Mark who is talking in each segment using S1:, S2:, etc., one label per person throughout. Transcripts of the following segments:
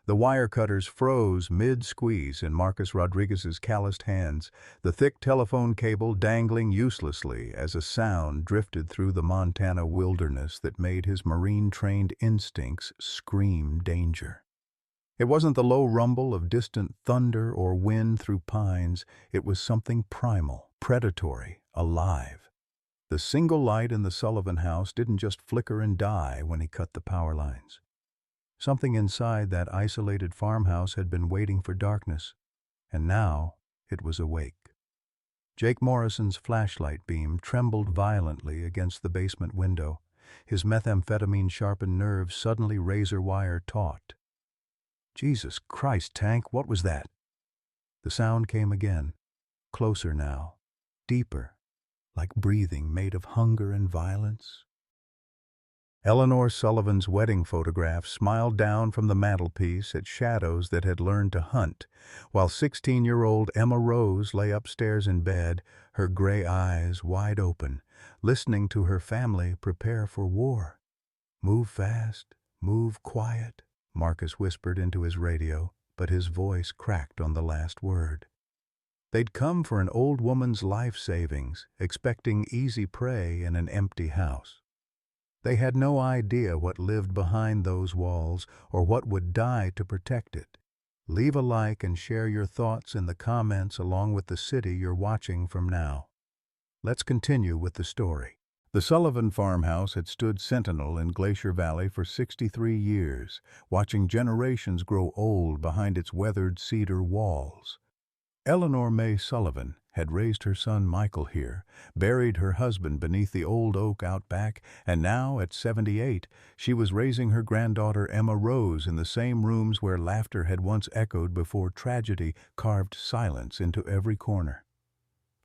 S1: The wire cutters froze mid-squeeze in Marcus Rodriguez's calloused hands, the thick telephone cable dangling uselessly as a sound drifted through the Montana wilderness that made his Marine-trained instincts scream danger. It wasn't the low rumble of distant thunder or wind through pines. It was something primal, predatory, alive. The single light in the Sullivan house didn't just flicker and die when he cut the power lines. Something inside that isolated farmhouse had been waiting for darkness, and now it was awake. Jake Morrison's flashlight beam trembled violently against the basement window, his methamphetamine-sharpened nerves suddenly razor-wire taut. Jesus Christ, Tank, what was that? The sound came again, closer now, deeper, like breathing made of hunger and violence. Eleanor Sullivan's wedding photograph smiled down from the mantelpiece at shadows that had learned to hunt, while 16-year-old Emma Rose lay upstairs in bed, her gray eyes wide open, listening to her family prepare for war. "Move fast, move quiet," Marcus whispered into his radio, but his voice cracked on the last word. They'd come for an old woman's life savings, expecting easy prey in an empty house. They had no idea what lived behind those walls or what would die to protect it. Leave a like and share your thoughts in the comments along with the city you're watching from now. Let's continue with the story. The Sullivan farmhouse had stood sentinel in Glacier Valley for 63 years, watching generations grow old behind its weathered cedar walls. Eleanor May Sullivan had raised her son Michael here, buried her husband beneath the old oak out back, and now, at 78, she was raising her granddaughter Emma Rose in the same rooms where laughter had once echoed before tragedy carved silence into every corner.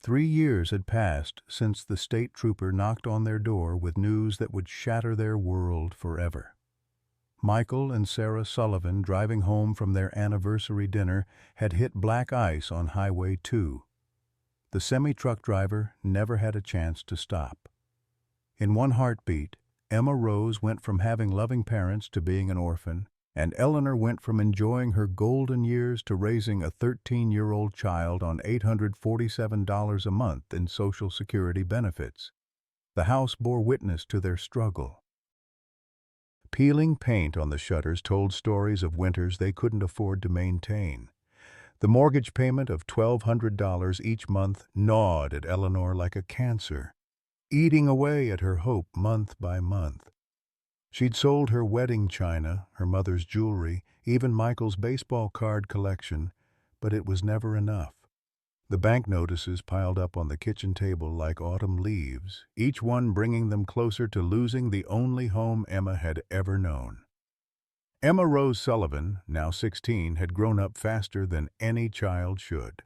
S1: 3 years had passed since the state trooper knocked on their door with news that would shatter their world forever. Michael and Sarah Sullivan, driving home from their anniversary dinner, had hit black ice on Highway 2. The semi-truck driver never had a chance to stop. In one heartbeat, Emma Rose went from having loving parents to being an orphan, and Eleanor went from enjoying her golden years to raising a 13-year-old child on $847 a month in Social Security benefits. The house bore witness to their struggle. Peeling paint on the shutters told stories of winters they couldn't afford to maintain. The mortgage payment of $1,200 each month gnawed at Eleanor like a cancer, eating away at her hope month by month. She'd sold her wedding china, her mother's jewelry, even Michael's baseball card collection, but it was never enough. The bank notices piled up on the kitchen table like autumn leaves, each one bringing them closer to losing the only home Emma had ever known. Emma Rose Sullivan, now 16, had grown up faster than any child should.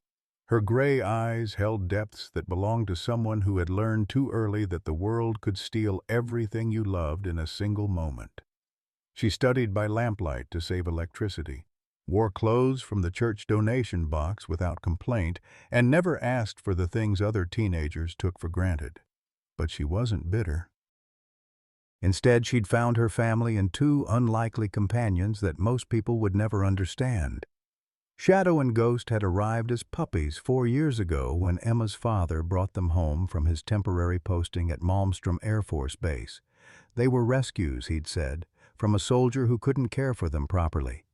S1: Her gray eyes held depths that belonged to someone who had learned too early that the world could steal everything you loved in a single moment. She studied by lamplight to save electricity, wore clothes from the church donation box without complaint, and never asked for the things other teenagers took for granted. But she wasn't bitter. Instead, she'd found her family in 2 unlikely companions that most people would never understand. Shadow and Ghost had arrived as puppies 4 years ago when Emma's father brought them home from his temporary posting at Malmstrom Air Force Base. They were rescues, he'd said, from a soldier who couldn't care for them properly.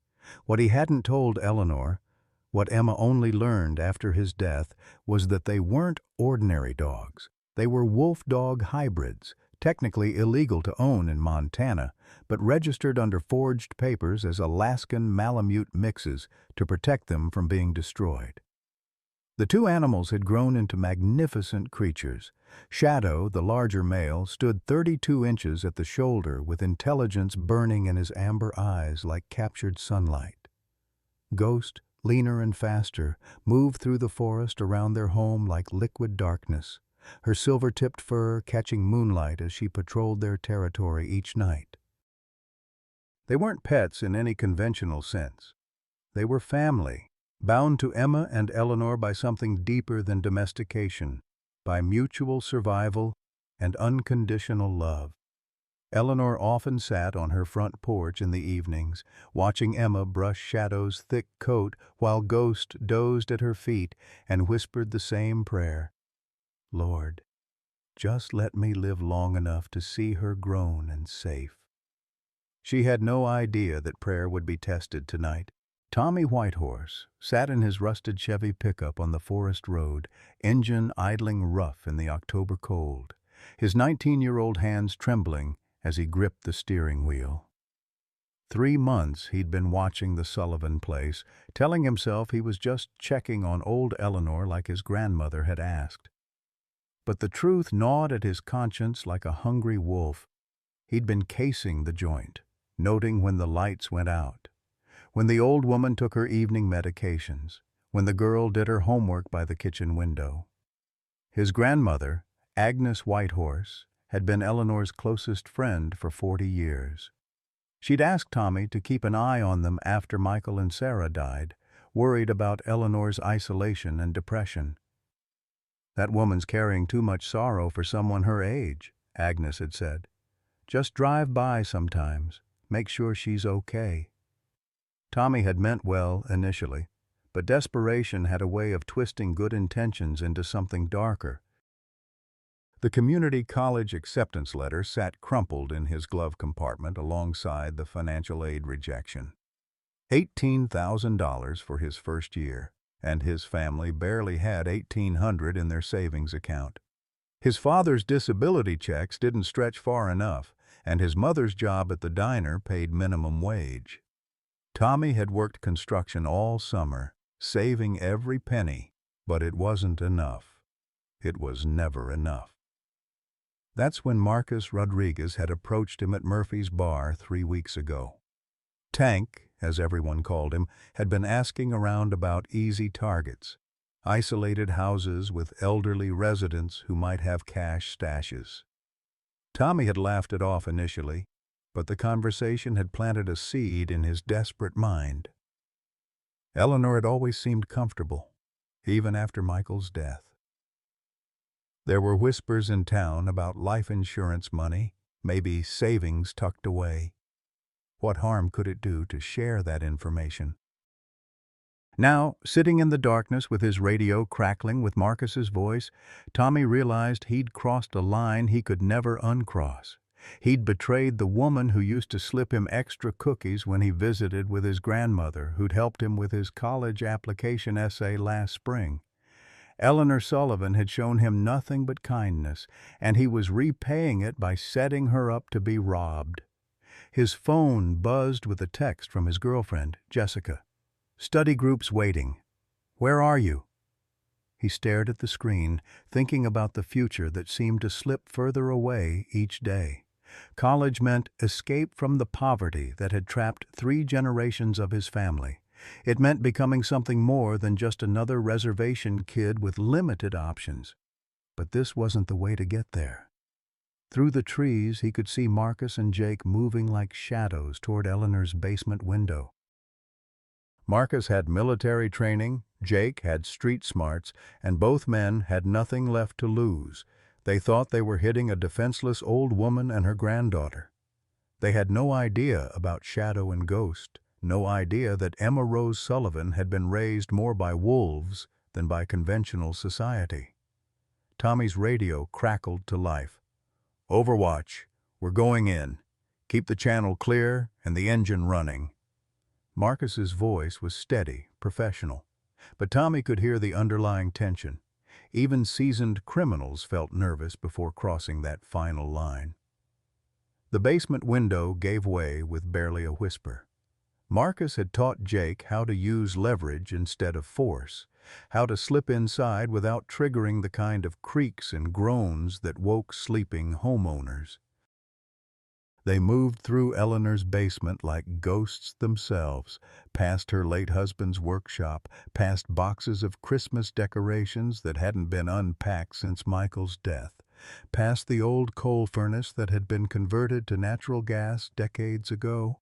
S1: What he hadn't told Eleanor, what Emma only learned after his death, was that they weren't ordinary dogs. They were wolf-dog hybrids, technically illegal to own in Montana, but registered under forged papers as Alaskan Malamute mixes to protect them from being destroyed. The 2 animals had grown into magnificent creatures. Shadow, the larger male, stood 32 inches at the shoulder with intelligence burning in his amber eyes like captured sunlight. Ghost, leaner and faster, moved through the forest around their home like liquid darkness, her silver-tipped fur catching moonlight as she patrolled their territory each night. They weren't pets in any conventional sense. They were family, bound to Emma and Eleanor by something deeper than domestication, by mutual survival and unconditional love. Eleanor often sat on her front porch in the evenings, watching Emma brush Shadow's thick coat while Ghost dozed at her feet and whispered the same prayer. Lord, just let me live long enough to see her grown and safe. She had no idea that prayer would be tested tonight. Tommy Whitehorse sat in his rusted Chevy pickup on the forest road, engine idling rough in the October cold, his 19-year-old hands trembling as he gripped the steering wheel. 3 months he'd been watching the Sullivan place, telling himself he was just checking on old Eleanor like his grandmother had asked. But the truth gnawed at his conscience like a hungry wolf. He'd been casing the joint, noting when the lights went out, when the old woman took her evening medications, when the girl did her homework by the kitchen window. His grandmother, Agnes Whitehorse, had been Eleanor's closest friend for 40 years. She'd asked Tommy to keep an eye on them after Michael and Sarah died, worried about Eleanor's isolation and depression. That woman's carrying too much sorrow for someone her age, Agnes had said. Just drive by sometimes, make sure she's okay. Tommy had meant well initially, but desperation had a way of twisting good intentions into something darker. The community college acceptance letter sat crumpled in his glove compartment alongside the financial aid rejection. $18,000 for his first year, and his family barely had $1,800 in their savings account. His father's disability checks didn't stretch far enough, and his mother's job at the diner paid minimum wage. Tommy had worked construction all summer, saving every penny, but it wasn't enough. It was never enough. That's when Marcus Rodriguez had approached him at Murphy's bar 3 weeks ago. Tank, as everyone called him, had been asking around about easy targets, isolated houses with elderly residents who might have cash stashes. Tommy had laughed it off initially, but the conversation had planted a seed in his desperate mind. Eleanor had always seemed comfortable, even after Michael's death. There were whispers in town about life insurance money, maybe savings tucked away. What harm could it do to share that information? Now, sitting in the darkness with his radio crackling with Marcus's voice, Tommy realized he'd crossed a line he could never uncross. He'd betrayed the woman who used to slip him extra cookies when he visited with his grandmother, who'd helped him with his college application essay last spring. Eleanor Sullivan had shown him nothing but kindness, and he was repaying it by setting her up to be robbed. His phone buzzed with a text from his girlfriend, Jessica. "Study group's waiting. Where are you?" He stared at the screen, thinking about the future that seemed to slip further away each day. College meant escape from the poverty that had trapped 3 generations of his family. It meant becoming something more than just another reservation kid with limited options. But this wasn't the way to get there. Through the trees, he could see Marcus and Jake moving like shadows toward Eleanor's basement window. Marcus had military training, Jake had street smarts, and both men had nothing left to lose. They thought they were hitting a defenseless old woman and her granddaughter. They had no idea about Shadow and Ghost, no idea that Emma Rose Sullivan had been raised more by wolves than by conventional society. Tommy's radio crackled to life. "Overwatch, we're going in. Keep the channel clear and the engine running." Marcus's voice was steady, professional, but Tommy could hear the underlying tension. Even seasoned criminals felt nervous before crossing that final line. The basement window gave way with barely a whisper. Marcus had taught Jake how to use leverage instead of force, how to slip inside without triggering the kind of creaks and groans that woke sleeping homeowners. They moved through Eleanor's basement like ghosts themselves, past her late husband's workshop, past boxes of Christmas decorations that hadn't been unpacked since Michael's death, past the old coal furnace that had been converted to natural gas decades ago.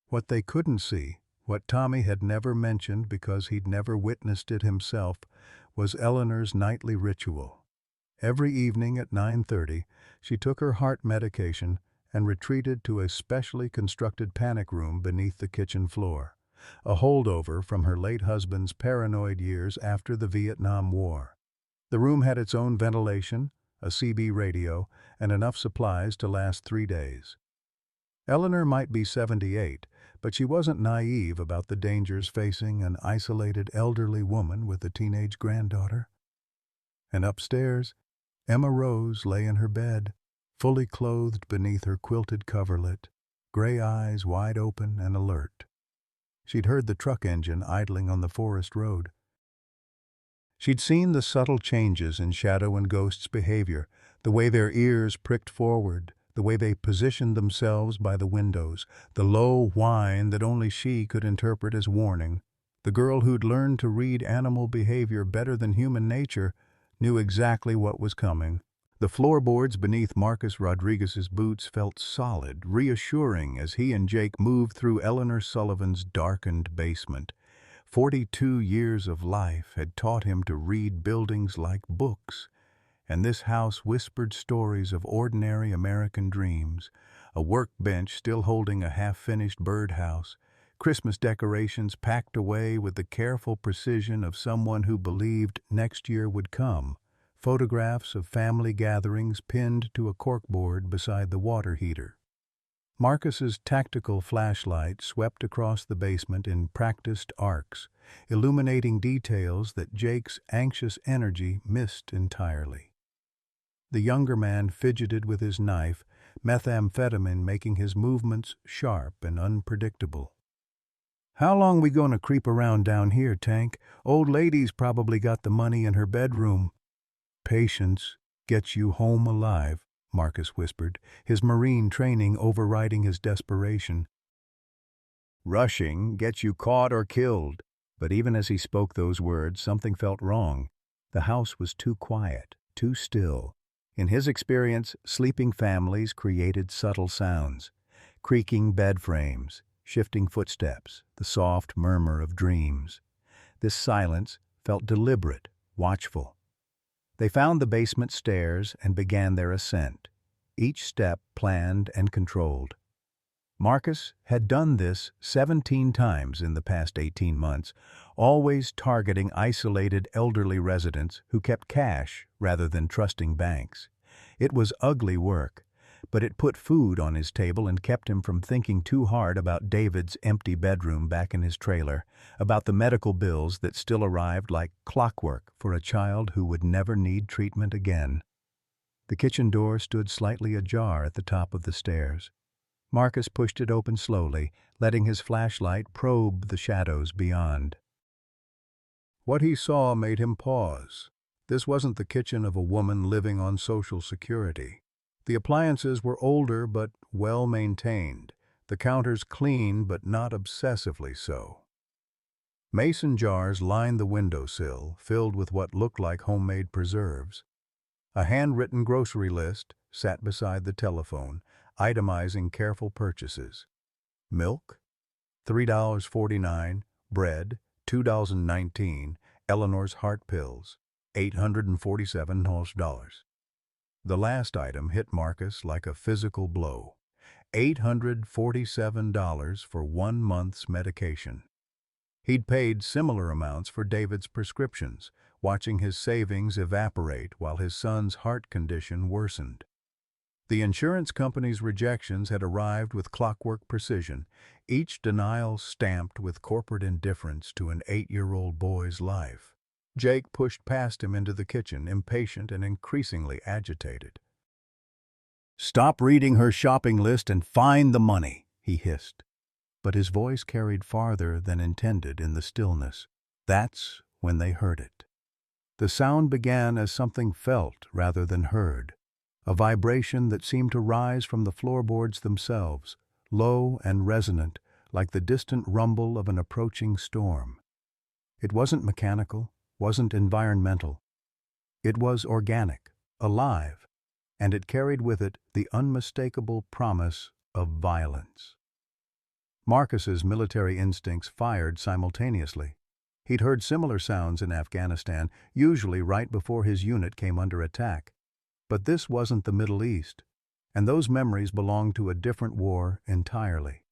S1: What they couldn't see, what Tommy had never mentioned because he'd never witnessed it himself, was Eleanor's nightly ritual. Every evening at 9:30, she took her heart medication and retreated to a specially constructed panic room beneath the kitchen floor, a holdover from her late husband's paranoid years after the Vietnam War. The room had its own ventilation, a CB radio, and enough supplies to last 3 days. Eleanor might be 78, but she wasn't naive about the dangers facing an isolated elderly woman with a teenage granddaughter. And upstairs, Emma Rose lay in her bed, fully clothed beneath her quilted coverlet, gray eyes wide open and alert. She'd heard the truck engine idling on the forest road. She'd seen the subtle changes in Shadow and Ghost's behavior, the way their ears pricked forward, the way they positioned themselves by the windows, the low whine that only she could interpret as warning. The girl who'd learned to read animal behavior better than human nature knew exactly what was coming. The floorboards beneath Marcus Rodriguez's boots felt solid, reassuring as he and Jake moved through Eleanor Sullivan's darkened basement. 42 years of life had taught him to read buildings like books, and this house whispered stories of ordinary American dreams, a workbench still holding a half-finished birdhouse, Christmas decorations packed away with the careful precision of someone who believed next year would come, photographs of family gatherings pinned to a corkboard beside the water heater. Marcus's tactical flashlight swept across the basement in practiced arcs, illuminating details that Jake's anxious energy missed entirely. The younger man fidgeted with his knife, methamphetamine making his movements sharp and unpredictable. "How long we gonna creep around down here, Tank? Old lady's probably got the money in her bedroom." "Patience gets you home alive," Marcus whispered, his Marine training overriding his desperation. "Rushing gets you caught or killed." But even as he spoke those words, something felt wrong. The house was too quiet, too still. In his experience, sleeping families created subtle sounds: creaking bed frames, shifting footsteps, the soft murmur of dreams. This silence felt deliberate, watchful. They found the basement stairs and began their ascent, each step planned and controlled. Marcus had done this 17 times in the past 18 months, always targeting isolated elderly residents who kept cash rather than trusting banks. It was ugly work, but it put food on his table and kept him from thinking too hard about David's empty bedroom back in his trailer, about the medical bills that still arrived like clockwork for a child who would never need treatment again. The kitchen door stood slightly ajar at the top of the stairs. Marcus pushed it open slowly, letting his flashlight probe the shadows beyond. What he saw made him pause. This wasn't the kitchen of a woman living on Social Security. The appliances were older but well-maintained, the counters clean but not obsessively so. Mason jars lined the windowsill, filled with what looked like homemade preserves. A handwritten grocery list sat beside the telephone, itemizing careful purchases. Milk, $3.49, bread, $2.19, Eleanor's heart pills, $847. The last item hit Marcus like a physical blow. $847 for 1 month's medication. He'd paid similar amounts for David's prescriptions, watching his savings evaporate while his son's heart condition worsened. The insurance company's rejections had arrived with clockwork precision, each denial stamped with corporate indifference to an 8-year-old boy's life. Jake pushed past him into the kitchen, impatient and increasingly agitated. "Stop reading her shopping list and find the money," he hissed. But his voice carried farther than intended in the stillness. That's when they heard it. The sound began as something felt rather than heard, a vibration that seemed to rise from the floorboards themselves, low and resonant, like the distant rumble of an approaching storm. It wasn't mechanical, wasn't environmental. It was organic, alive, and it carried with it the unmistakable promise of violence. Marcus's military instincts fired simultaneously. He'd heard similar sounds in Afghanistan, usually right before his unit came under attack. But this wasn't the Middle East. And those memories belonged to a different war entirely.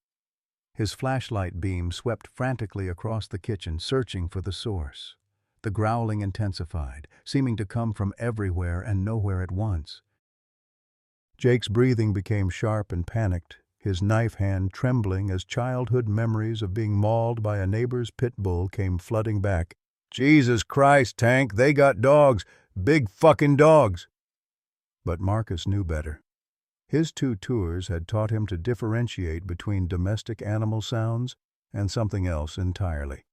S1: His flashlight beam swept frantically across the kitchen, searching for the source. The growling intensified, seeming to come from everywhere and nowhere at once. Jake's breathing became sharp and panicked, his knife hand trembling as childhood memories of being mauled by a neighbor's pit bull came flooding back. "Jesus Christ, Tank, they got dogs! Big fucking dogs!" But Marcus knew better. His 2 tours had taught him to differentiate between domestic animal sounds and something else entirely.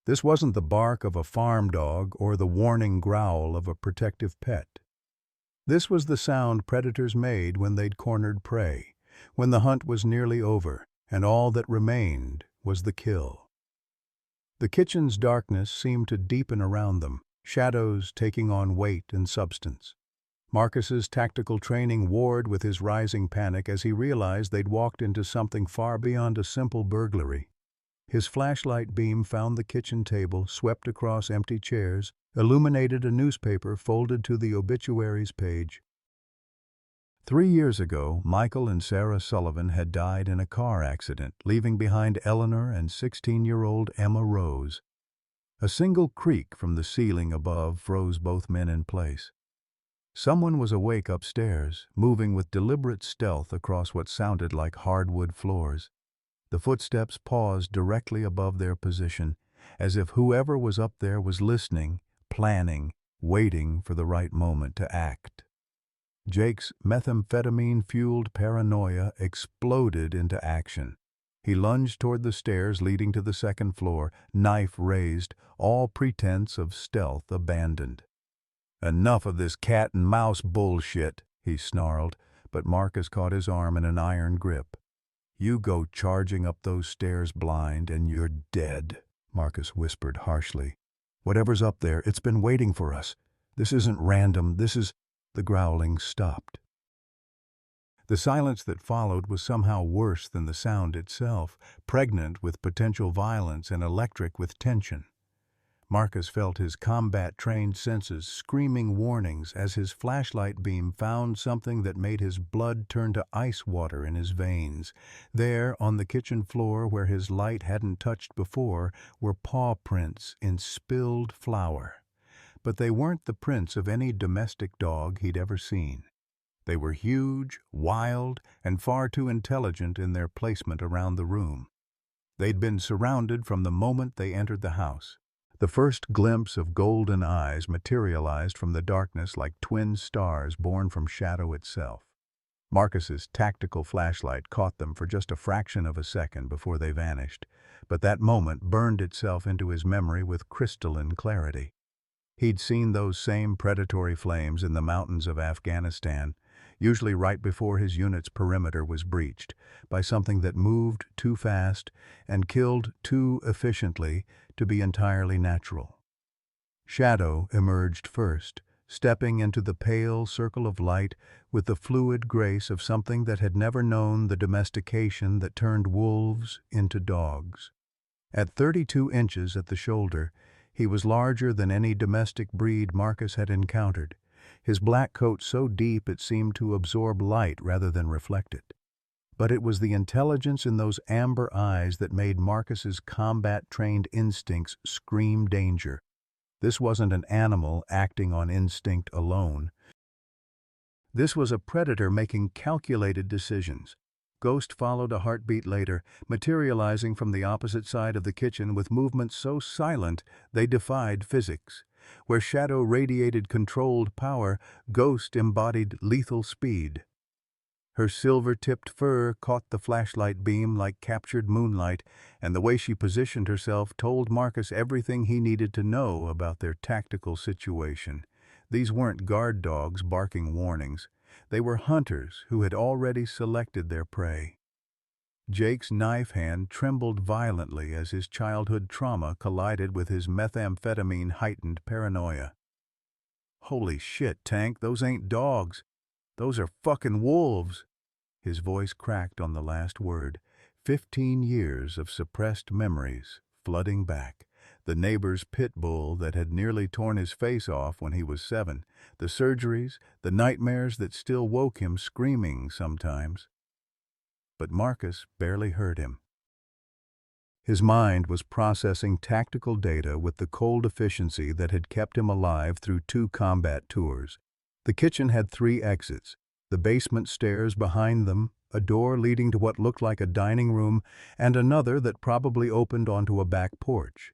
S1: This wasn't the bark of a farm dog or the warning growl of a protective pet. This was the sound predators made when they'd cornered prey, when the hunt was nearly over, and all that remained was the kill. The kitchen's darkness seemed to deepen around them, shadows taking on weight and substance. Marcus's tactical training warred with his rising panic as he realized they'd walked into something far beyond a simple burglary. His flashlight beam found the kitchen table, swept across empty chairs, illuminated a newspaper folded to the obituaries page. 3 years ago, Michael and Sarah Sullivan had died in a car accident, leaving behind Eleanor and 16-year-old Emma Rose. A single creak from the ceiling above froze both men in place. Someone was awake upstairs, moving with deliberate stealth across what sounded like hardwood floors. The footsteps paused directly above their position, as if whoever was up there was listening, planning, waiting for the right moment to act. Jake's methamphetamine-fueled paranoia exploded into action. He lunged toward the stairs leading to the second floor, knife raised, all pretense of stealth abandoned. "Enough of this cat-and-mouse bullshit," he snarled, but Marcus caught his arm in an iron grip. "You go charging up those stairs blind and you're dead," Marcus whispered harshly. "Whatever's up there, it's been waiting for us. This isn't random, this is—" The growling stopped. The silence that followed was somehow worse than the sound itself, pregnant with potential violence and electric with tension. Marcus felt his combat-trained senses screaming warnings as his flashlight beam found something that made his blood turn to ice water in his veins. There, on the kitchen floor where his light hadn't touched before, were paw prints in spilled flour. But they weren't the prints of any domestic dog he'd ever seen. They were huge, wild, and far too intelligent in their placement around the room. They'd been surrounded from the moment they entered the house. The first glimpse of golden eyes materialized from the darkness like twin stars born from shadow itself. Marcus's tactical flashlight caught them for just a fraction of a second before they vanished, but that moment burned itself into his memory with crystalline clarity. He'd seen those same predatory flames in the mountains of Afghanistan, usually right before his unit's perimeter was breached, by something that moved too fast and killed too efficiently to be entirely natural. Shadow emerged first, stepping into the pale circle of light with the fluid grace of something that had never known the domestication that turned wolves into dogs. At 32 inches at the shoulder, he was larger than any domestic breed Marcus had encountered, his black coat so deep it seemed to absorb light rather than reflect it. But it was the intelligence in those amber eyes that made Marcus's combat-trained instincts scream danger. This wasn't an animal acting on instinct alone. This was a predator making calculated decisions. Ghost followed a heartbeat later, materializing from the opposite side of the kitchen with movements so silent they defied physics. Where Shadow radiated controlled power, Ghost embodied lethal speed. Her silver-tipped fur caught the flashlight beam like captured moonlight, and the way she positioned herself told Marcus everything he needed to know about their tactical situation. These weren't guard dogs barking warnings. They were hunters who had already selected their prey. Jake's knife hand trembled violently as his childhood trauma collided with his methamphetamine-heightened paranoia. "Holy shit, Tank, those ain't dogs. Those are fucking wolves." His voice cracked on the last word, 15 years of suppressed memories flooding back. The neighbor's pit bull that had nearly torn his face off when he was 7, the surgeries, the nightmares that still woke him screaming sometimes. But Marcus barely heard him. His mind was processing tactical data with the cold efficiency that had kept him alive through 2 combat tours. The kitchen had 3 exits, the basement stairs behind them, a door leading to what looked like a dining room, and another that probably opened onto a back porch.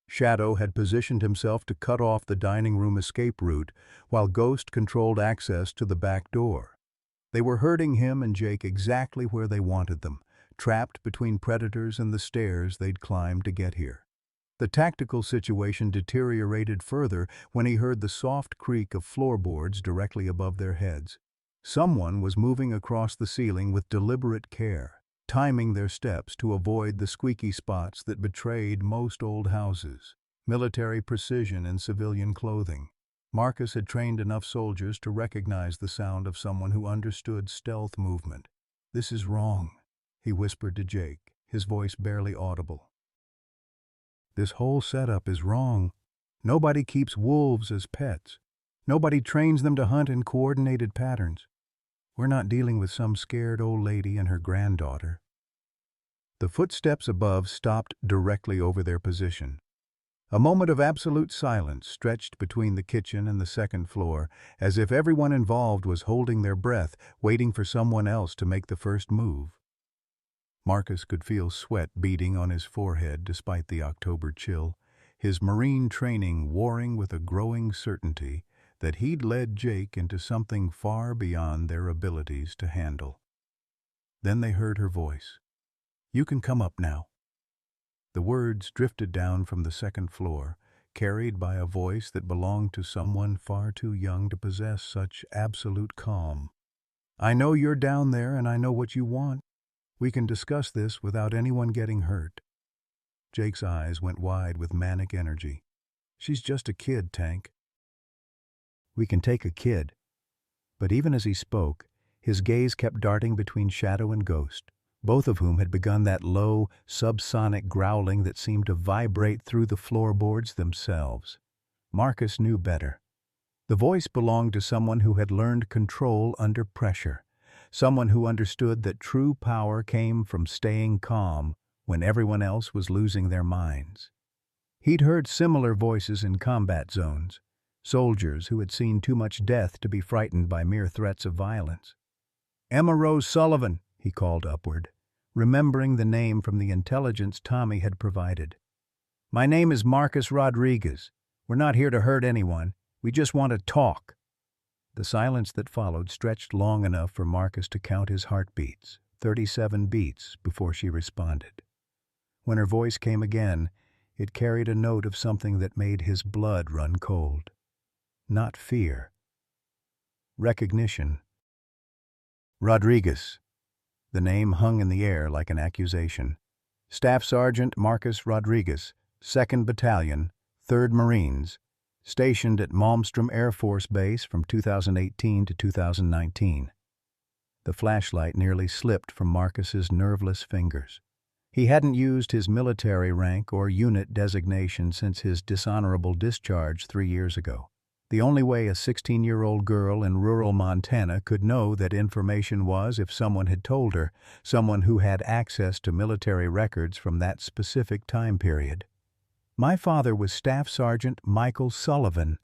S1: Shadow had positioned himself to cut off the dining room escape route, while Ghost controlled access to the back door. They were herding him and Jake exactly where they wanted them, trapped between predators and the stairs they'd climbed to get here. The tactical situation deteriorated further when he heard the soft creak of floorboards directly above their heads. Someone was moving across the ceiling with deliberate care, timing their steps to avoid the squeaky spots that betrayed most old houses. Military precision in civilian clothing. Marcus had trained enough soldiers to recognize the sound of someone who understood stealth movement. "This is wrong," he whispered to Jake, his voice barely audible. "This whole setup is wrong. Nobody keeps wolves as pets. Nobody trains them to hunt in coordinated patterns. We're not dealing with some scared old lady and her granddaughter." The footsteps above stopped directly over their position. A moment of absolute silence stretched between the kitchen and the second floor, as if everyone involved was holding their breath, waiting for someone else to make the first move. Marcus could feel sweat beading on his forehead despite the October chill, his Marine training warring with a growing certainty that he'd led Jake into something far beyond their abilities to handle. Then they heard her voice. "You can come up now." The words drifted down from the second floor, carried by a voice that belonged to someone far too young to possess such absolute calm. "I know you're down there and I know what you want. We can discuss this without anyone getting hurt." Jake's eyes went wide with manic energy. "She's just a kid, Tank." "We can take a kid." But even as he spoke, his gaze kept darting between Shadow and Ghost, both of whom had begun that low, subsonic growling that seemed to vibrate through the floorboards themselves. Marcus knew better. The voice belonged to someone who had learned control under pressure, someone who understood that true power came from staying calm when everyone else was losing their minds. He'd heard similar voices in combat zones, soldiers who had seen too much death to be frightened by mere threats of violence. "Emma Rose Sullivan," he called upward, remembering the name from the intelligence Tommy had provided. "My name is Marcus Rodriguez. We're not here to hurt anyone. We just want to talk." The silence that followed stretched long enough for Marcus to count his heartbeats, 37 beats, before she responded. When her voice came again, it carried a note of something that made his blood run cold. Not fear. Recognition. "Rodriguez." The name hung in the air like an accusation. "Staff Sergeant Marcus Rodriguez, 2nd Battalion, 3rd Marines, stationed at Malmstrom Air Force Base from 2018 to 2019. The flashlight nearly slipped from Marcus's nerveless fingers. He hadn't used his military rank or unit designation since his dishonorable discharge 3 years ago. The only way a 16-year-old girl in rural Montana could know that information was if someone had told her, someone who had access to military records from that specific time period. "My father was Staff Sergeant Michael Sullivan,"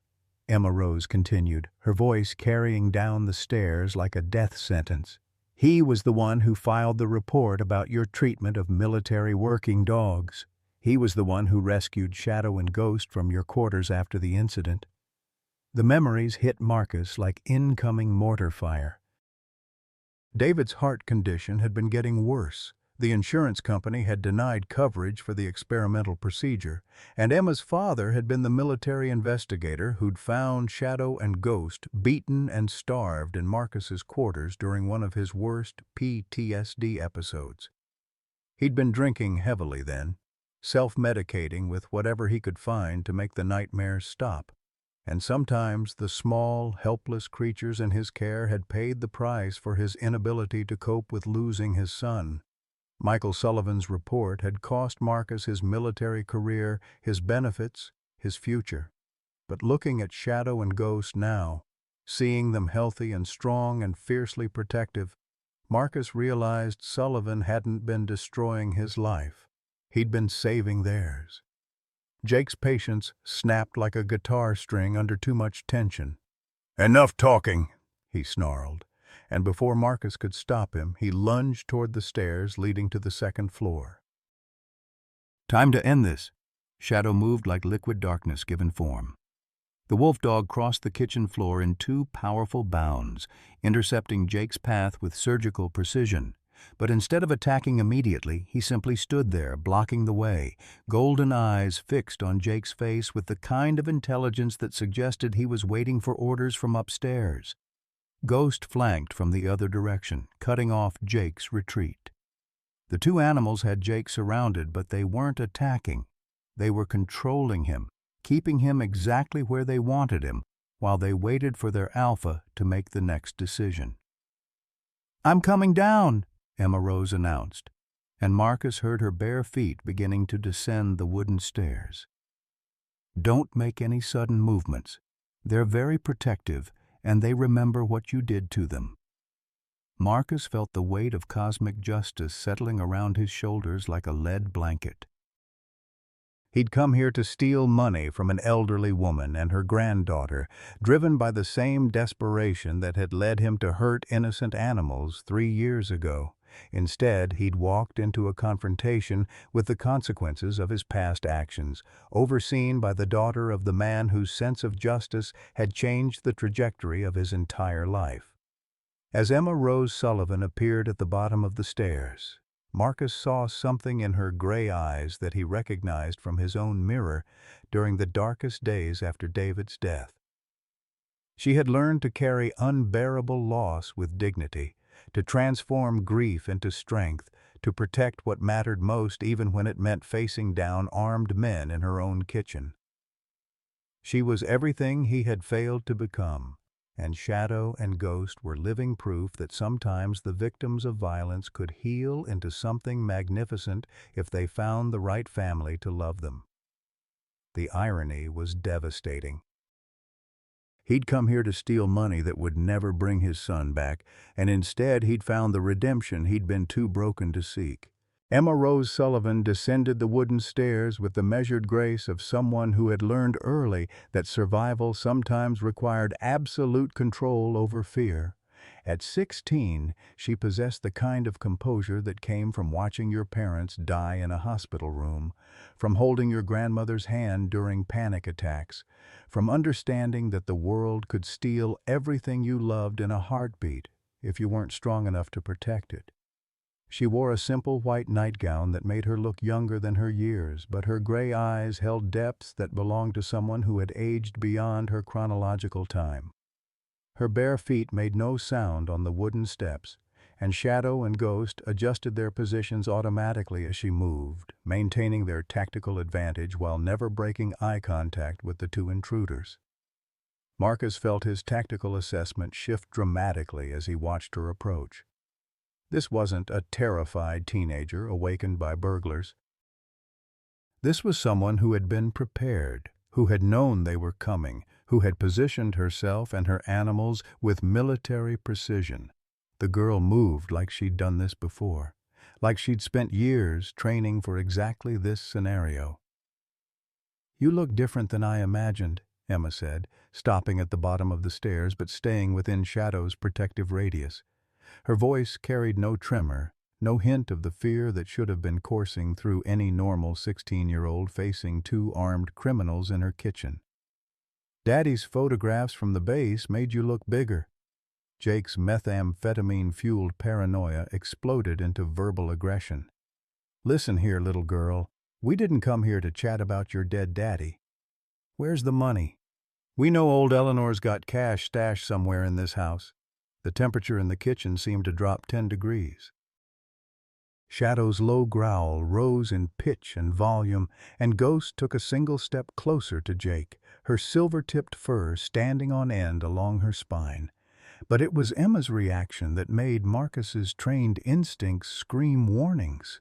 S1: Emma Rose continued, her voice carrying down the stairs like a death sentence. "He was the one who filed the report about your treatment of military working dogs. He was the one who rescued Shadow and Ghost from your quarters after the incident." The memories hit Marcus like incoming mortar fire. David's heart condition had been getting worse. The insurance company had denied coverage for the experimental procedure, and Emma's father had been the military investigator who'd found Shadow and Ghost beaten and starved in Marcus's quarters during one of his worst PTSD episodes. He'd been drinking heavily then, self-medicating with whatever he could find to make the nightmares stop. And sometimes the small, helpless creatures in his care had paid the price for his inability to cope with losing his son. Michael Sullivan's report had cost Marcus his military career, his benefits, his future. But looking at Shadow and Ghost now, seeing them healthy and strong and fiercely protective, Marcus realized Sullivan hadn't been destroying his life. He'd been saving theirs. Jake's patience snapped like a guitar string under too much tension. "Enough talking," he snarled, and before Marcus could stop him, he lunged toward the stairs leading to the second floor.
S2: "Time to end this." Shadow moved like liquid darkness given form. The wolf dog crossed the kitchen floor in 2 powerful bounds, intercepting Jake's path with surgical precision. But instead of attacking immediately, he simply stood there, blocking the way, golden eyes fixed on Jake's face with the kind of intelligence that suggested he was waiting for orders from upstairs. Ghost flanked from the other direction, cutting off Jake's retreat. The 2 animals had Jake surrounded, but they weren't attacking. They were controlling him, keeping him exactly where they wanted him, while they waited for their alpha to make the next decision. "I'm coming down," Emma Rose announced, and Marcus heard her bare feet beginning to descend the wooden stairs. "Don't make any sudden movements. They're very protective, and they remember what you did to them." Marcus felt the weight of cosmic justice settling around his shoulders like a lead blanket.
S1: He'd come here to steal money from an elderly woman and her granddaughter, driven by the same desperation that had led him to hurt innocent animals 3 years ago. Instead, he'd walked into a confrontation with the consequences of his past actions, overseen by the daughter of the man whose sense of justice had changed the trajectory of his entire life. As Emma Rose Sullivan appeared at the bottom of the stairs, Marcus saw something in her gray eyes that he recognized from his own mirror during the darkest days after David's death. She had learned to carry unbearable loss with dignity, to transform grief into strength, to protect what mattered most even when it meant facing down armed men in her own kitchen. She was everything he had failed to become, and Shadow and Ghost were living proof that sometimes the victims of violence could heal into something magnificent if they found the right family to love them. The irony was devastating. He'd come here to steal money that would never bring his son back, and instead he'd found the redemption he'd been too broken to seek. Emma Rose Sullivan descended the wooden stairs with the measured grace of someone who had learned early that survival sometimes required absolute control over fear. At 16, she possessed the kind of composure that came from watching your parents die in a hospital room, from holding your grandmother's hand during panic attacks, from understanding that the world could steal everything you loved in a heartbeat if you weren't strong enough to protect it. She wore a simple white nightgown that made her look younger than her years, but her gray eyes held depths that belonged to someone who had aged beyond her chronological time. Her bare feet made no sound on the wooden steps, and Shadow and Ghost adjusted their positions automatically as she moved, maintaining their tactical advantage while never breaking eye contact with the 2 intruders. Marcus felt his tactical assessment shift dramatically as he watched her approach. This wasn't a terrified teenager awakened by burglars. This was someone who had been prepared, who had known they were coming, who had positioned herself and her animals with military precision. The girl moved like she'd done this before, like she'd spent years training for exactly this scenario. "You look different than I imagined," Emma said, stopping at the bottom of the stairs but staying within Shadow's protective radius. Her voice carried no tremor, no hint of the fear that should have been coursing through any normal 16-year-old facing 2 armed criminals in her kitchen. "Daddy's photographs from the base made you look bigger." Jake's methamphetamine-fueled paranoia exploded into verbal aggression. "Listen here, little girl. We didn't come here to chat about your dead daddy. Where's the money? We know old Eleanor's got cash stashed somewhere in this house." The temperature in the kitchen seemed to drop 10 degrees. Shadow's low growl rose in pitch and volume, and Ghost took a single step closer to Jake, her silver-tipped fur standing on end along her spine. But it was Emma's reaction that made Marcus's trained instincts scream warnings.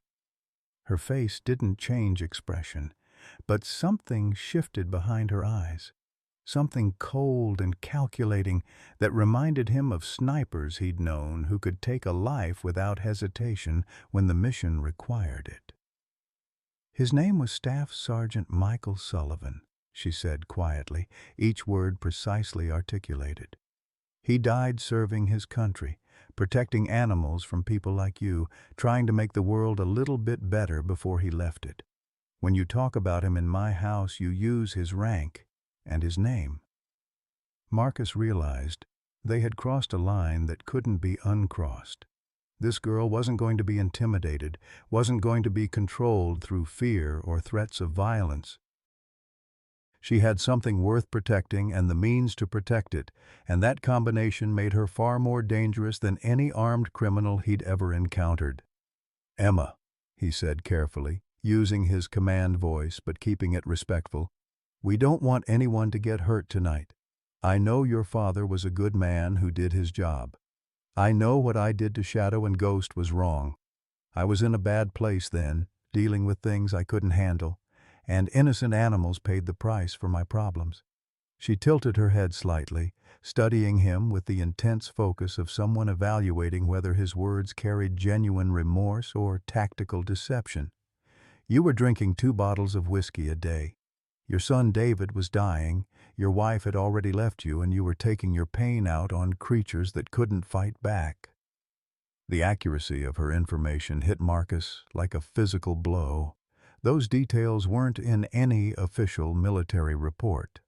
S1: Her face didn't change expression, but something shifted behind her eyes. Something cold and calculating that reminded him of snipers he'd known who could take a life without hesitation when the mission required it. "His name was Staff Sergeant Michael Sullivan," she said quietly, each word precisely articulated. "He died serving his country, protecting animals from people like you, trying to make the world a little bit better before he left it. When you talk about him in my house, you use his rank and his name." Marcus realized they had crossed a line that couldn't be uncrossed. This girl wasn't going to be intimidated, wasn't going to be controlled through fear or threats of violence. She had something worth protecting and the means to protect it, and that combination made her far more dangerous than any armed criminal he'd ever encountered. "Emma," he said carefully, using his command voice but keeping it respectful, "we don't want anyone to get hurt tonight. I know your father was a good man who did his job. I know what I did to Shadow and Ghost was wrong. I was in a bad place then, dealing with things I couldn't handle, and innocent animals paid the price for my problems." She tilted her head slightly, studying him with the intense focus of someone evaluating whether his words carried genuine remorse or tactical deception. "You were drinking 2 bottles of whiskey a day. Your son David was dying, your wife had already left you, and you were taking your pain out on creatures that couldn't fight back." The accuracy of her information hit Marcus like a physical blow. Those details weren't in any official military report.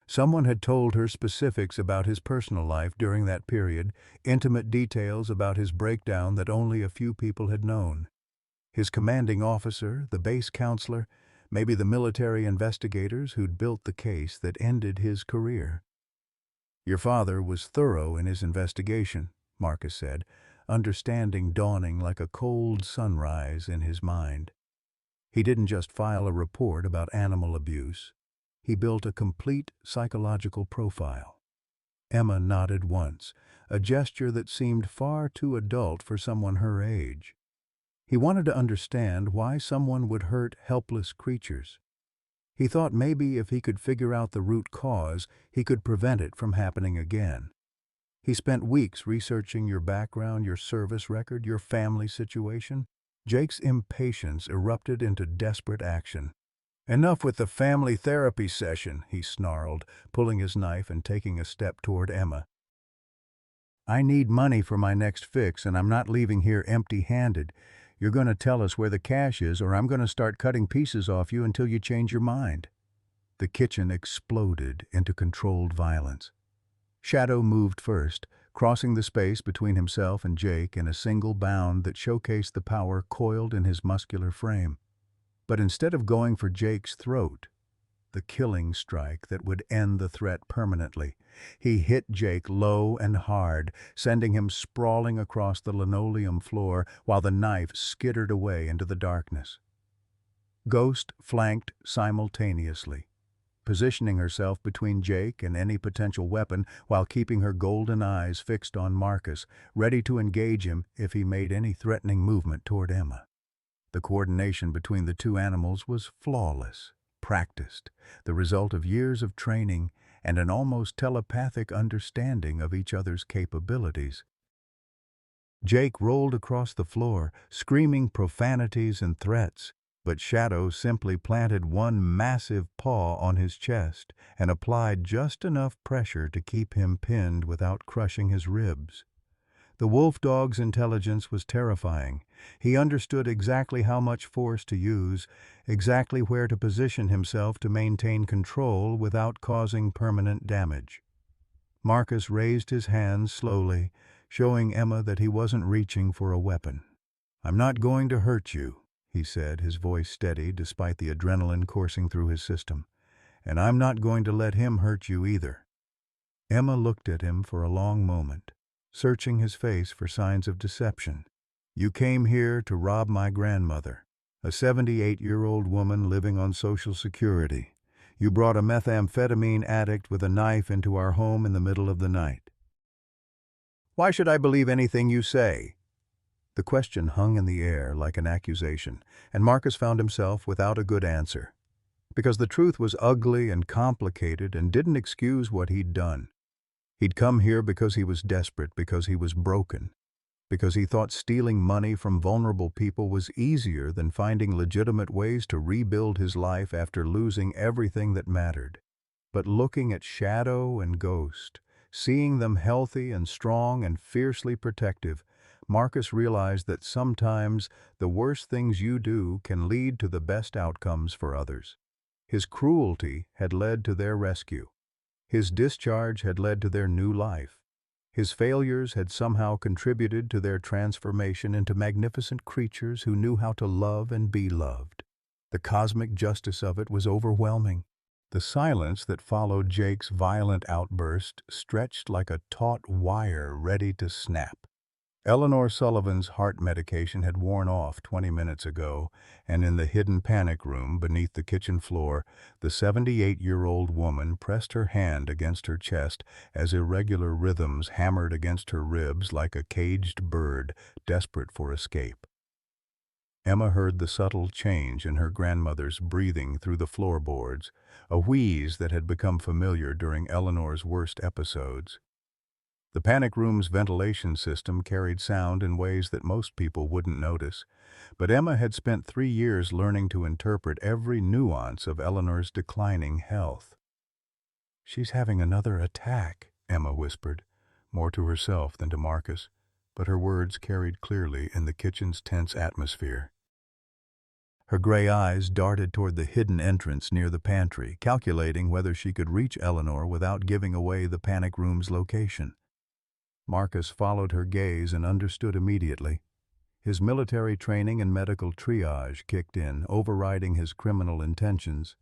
S1: Someone had told her specifics about his personal life during that period, intimate details about his breakdown that only a few people had known. His commanding officer, the base counselor, maybe the military investigators who'd built the case that ended his career. "Your father was thorough in his investigation," Marcus said, understanding dawning like a cold sunrise in his mind. "He didn't just file a report about animal abuse. He built a complete psychological profile." Emma nodded once, a gesture that seemed far too adult for someone her age. He wanted to understand why someone would hurt helpless creatures. He thought maybe if he could figure out the root cause, he could prevent it from happening again. "He spent weeks researching your background, your service record, your family situation." Jake's impatience erupted into desperate action. "Enough with the family therapy session," he snarled, pulling his knife and taking a step toward Emma. "I need money for my next fix, and I'm not leaving here empty-handed. You're going to tell us where the cash is, or I'm going to start cutting pieces off you until you change your mind." The kitchen exploded into controlled violence. Shadow moved first, crossing the space between himself and Jake in a single bound that showcased the power coiled in his muscular frame. But instead of going for Jake's throat, the killing strike that would end the threat permanently, he hit Jake low and hard, sending him sprawling across the linoleum floor while the knife skittered away into the darkness. Ghost flanked simultaneously, positioning herself between Jake and any potential weapon while keeping her golden eyes fixed on Marcus, ready to engage him if he made any threatening movement toward Emma. The coordination between the two animals was flawless, practiced, the result of years of training and an almost telepathic understanding of each other's capabilities. Jake rolled across the floor, screaming profanities and threats, but Shadow simply planted one massive paw on his chest and applied just enough pressure to keep him pinned without crushing his ribs. The wolf dog's intelligence was terrifying. He understood exactly how much force to use, exactly where to position himself to maintain control without causing permanent damage. Marcus raised his hands slowly, showing Emma that he wasn't reaching for a weapon. "I'm not going to hurt you," he said, his voice steady despite the adrenaline coursing through his system. "And I'm not going to let him hurt you either." Emma looked at him for a long moment, searching his face for signs of deception. "You came here to rob my grandmother, a 78-year-old woman living on Social Security. You brought a methamphetamine addict with a knife into our home in the middle of the night. Why should I believe anything you say?" The question hung in the air like an accusation, and Marcus found himself without a good answer. Because the truth was ugly and complicated and didn't excuse what he'd done. He'd come here because he was desperate, because he was broken, because he thought stealing money from vulnerable people was easier than finding legitimate ways to rebuild his life after losing everything that mattered. But looking at Shadow and Ghost, seeing them healthy and strong and fiercely protective, Marcus realized that sometimes the worst things you do can lead to the best outcomes for others. His cruelty had led to their rescue. His discharge had led to their new life. His failures had somehow contributed to their transformation into magnificent creatures who knew how to love and be loved. The cosmic justice of it was overwhelming. The silence that followed Jake's violent outburst stretched like a taut wire ready to snap. Eleanor Sullivan's heart medication had worn off 20 minutes ago, and in the hidden panic room beneath the kitchen floor, the 78-year-old woman pressed her hand against her chest as irregular rhythms hammered against her ribs like a caged bird desperate for escape. Emma heard the subtle change in her grandmother's breathing through the floorboards, a wheeze that had become familiar during Eleanor's worst episodes. The panic room's ventilation system carried sound in ways that most people wouldn't notice, but Emma had spent 3 years learning to interpret every nuance of Eleanor's declining health. "She's having another attack," Emma whispered, more to herself than to Marcus, but her words carried clearly in the kitchen's tense atmosphere. Her gray eyes darted toward the hidden entrance near the pantry, calculating whether she could reach Eleanor without giving away the panic room's location. Marcus followed her gaze and understood immediately. His military training and medical triage kicked in, overriding his criminal intentions.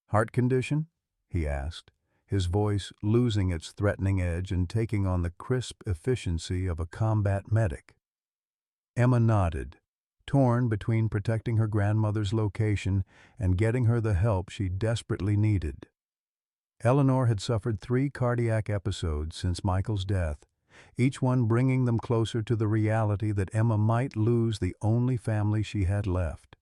S1: "Heart condition?" he asked, his voice losing its threatening edge and taking on the crisp efficiency of a combat medic. Emma nodded, torn between protecting her grandmother's location and getting her the help she desperately needed. Eleanor had suffered 3 cardiac episodes since Michael's death, each one bringing them closer to the reality that Emma might lose the only family she had left.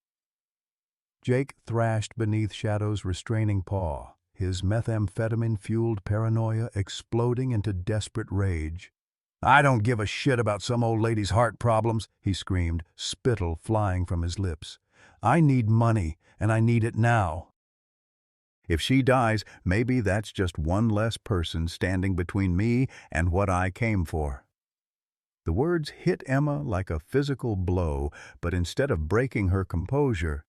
S1: Jake thrashed beneath Shadow's restraining paw, his methamphetamine-fueled paranoia exploding into desperate rage. "I don't give a shit about some old lady's heart problems," he screamed, spittle flying from his lips. "I need money, and I need it now. If she dies, maybe that's just one less person standing between me and what I came for." The words hit Emma like a physical blow, but instead of breaking her composure,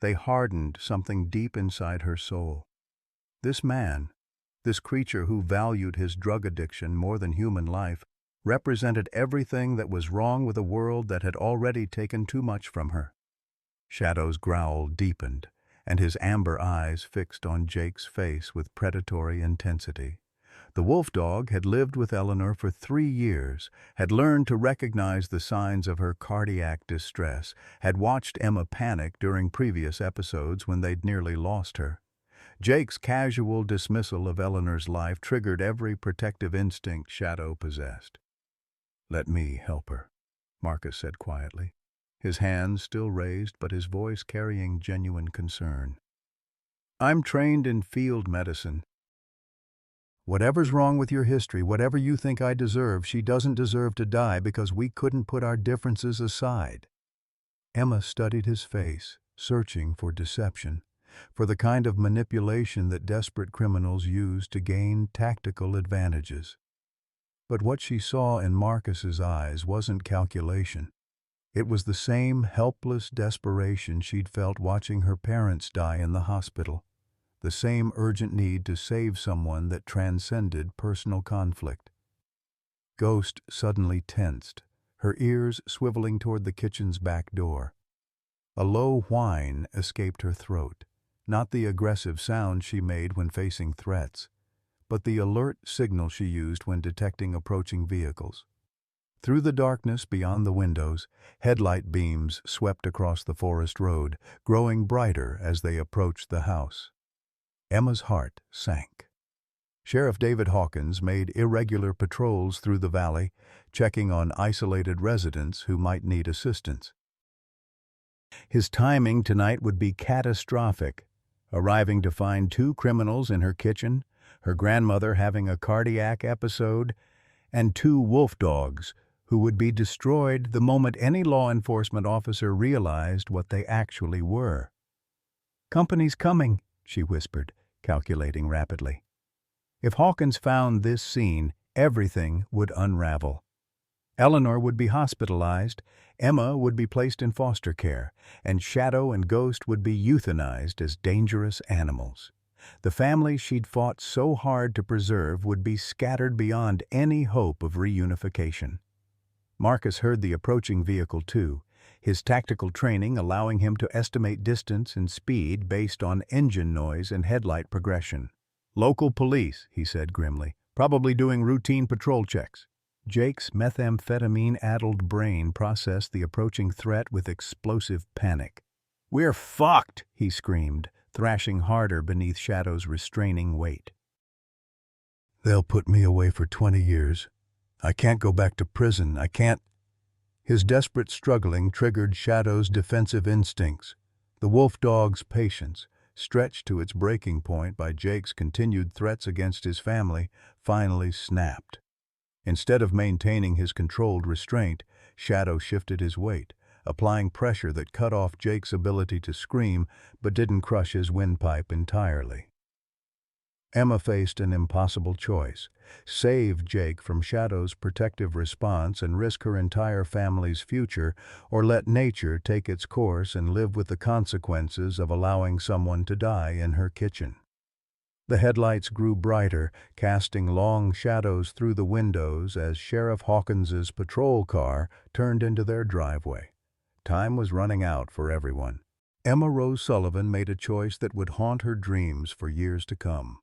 S1: they hardened something deep inside her soul. This man, this creature who valued his drug addiction more than human life, represented everything that was wrong with a world that had already taken too much from her. Shadow's growl deepened, and his amber eyes fixed on Jake's face with predatory intensity. The wolf dog had lived with Eleanor for 3 years, had learned to recognize the signs of her cardiac distress, had watched Emma panic during previous episodes when they'd nearly lost her. Jake's casual dismissal of Eleanor's life triggered every protective instinct Shadow possessed. "Let me help her," Marcus said quietly, his hands still raised but his voice carrying genuine concern. "I'm trained in field medicine. Whatever's wrong with your history, whatever you think I deserve, she doesn't deserve to die because we couldn't put our differences aside." Emma studied his face, searching for deception, for the kind of manipulation that desperate criminals use to gain tactical advantages. But what she saw in Marcus's eyes wasn't calculation. It was the same helpless desperation she'd felt watching her parents die in the hospital, the same urgent need to save someone that transcended personal conflict. Ghost suddenly tensed, her ears swiveling toward the kitchen's back door. A low whine escaped her throat, not the aggressive sound she made when facing threats, but the alert signal she used when detecting approaching vehicles. Through the darkness beyond the windows, headlight beams swept across the forest road, growing brighter as they approached the house. Emma's heart sank. Sheriff David Hawkins made irregular patrols through the valley, checking on isolated residents who might need assistance. His timing tonight would be catastrophic, arriving to find two criminals in her kitchen, her grandmother having a cardiac episode, and two wolf dogs who would be destroyed the moment any law enforcement officer realized what they actually were. "Company's coming," she whispered, calculating rapidly. If Hawkins found this scene, everything would unravel. Eleanor would be hospitalized, Emma would be placed in foster care, and Shadow and Ghost would be euthanized as dangerous animals. The family she'd fought so hard to preserve would be scattered beyond any hope of reunification. Marcus heard the approaching vehicle too, his tactical training allowing him to estimate distance and speed based on engine noise and headlight progression. "Local police," he said grimly, "probably doing routine patrol checks." Jake's methamphetamine-addled brain processed the approaching threat with explosive panic. "We're fucked!" he screamed, thrashing harder beneath Shadow's restraining weight. "They'll put me away for 20 years. I can't go back to prison. I can't." His desperate struggling triggered Shadow's defensive instincts. The wolf dog's patience, stretched to its breaking point by Jake's continued threats against his family, finally snapped. Instead of maintaining his controlled restraint, Shadow shifted his weight, applying pressure that cut off Jake's ability to scream but didn't crush his windpipe entirely. Emma faced an impossible choice: save Jake from Shadow's protective response and risk her entire family's future, or let nature take its course and live with the consequences of allowing someone to die in her kitchen. The headlights grew brighter, casting long shadows through the windows as Sheriff Hawkins's patrol car turned into their driveway. Time was running out for everyone. Emma Rose Sullivan made a choice that would haunt her dreams for years to come.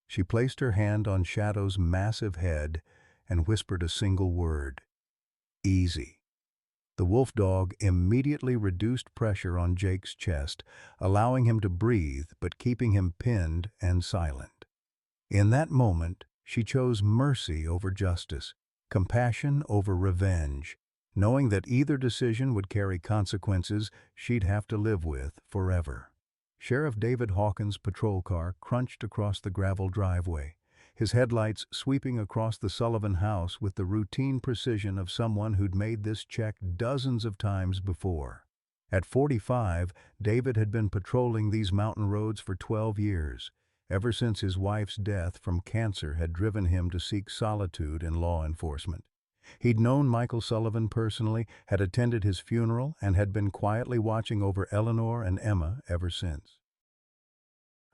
S1: She placed her hand on Shadow's massive head and whispered a single word: "Easy." The wolf dog immediately reduced pressure on Jake's chest, allowing him to breathe but keeping him pinned and silent. In that moment, she chose mercy over justice, compassion over revenge, knowing that either decision would carry consequences she'd have to live with forever. Sheriff David Hawkins' patrol car crunched across the gravel driveway, his headlights sweeping across the Sullivan house with the routine precision of someone who'd made this check dozens of times before. At 45, David had been patrolling these mountain roads for 12 years, ever since his wife's death from cancer had driven him to seek solitude in law enforcement. He'd known Michael Sullivan personally, had attended his funeral, and had been quietly watching over Eleanor and Emma ever since.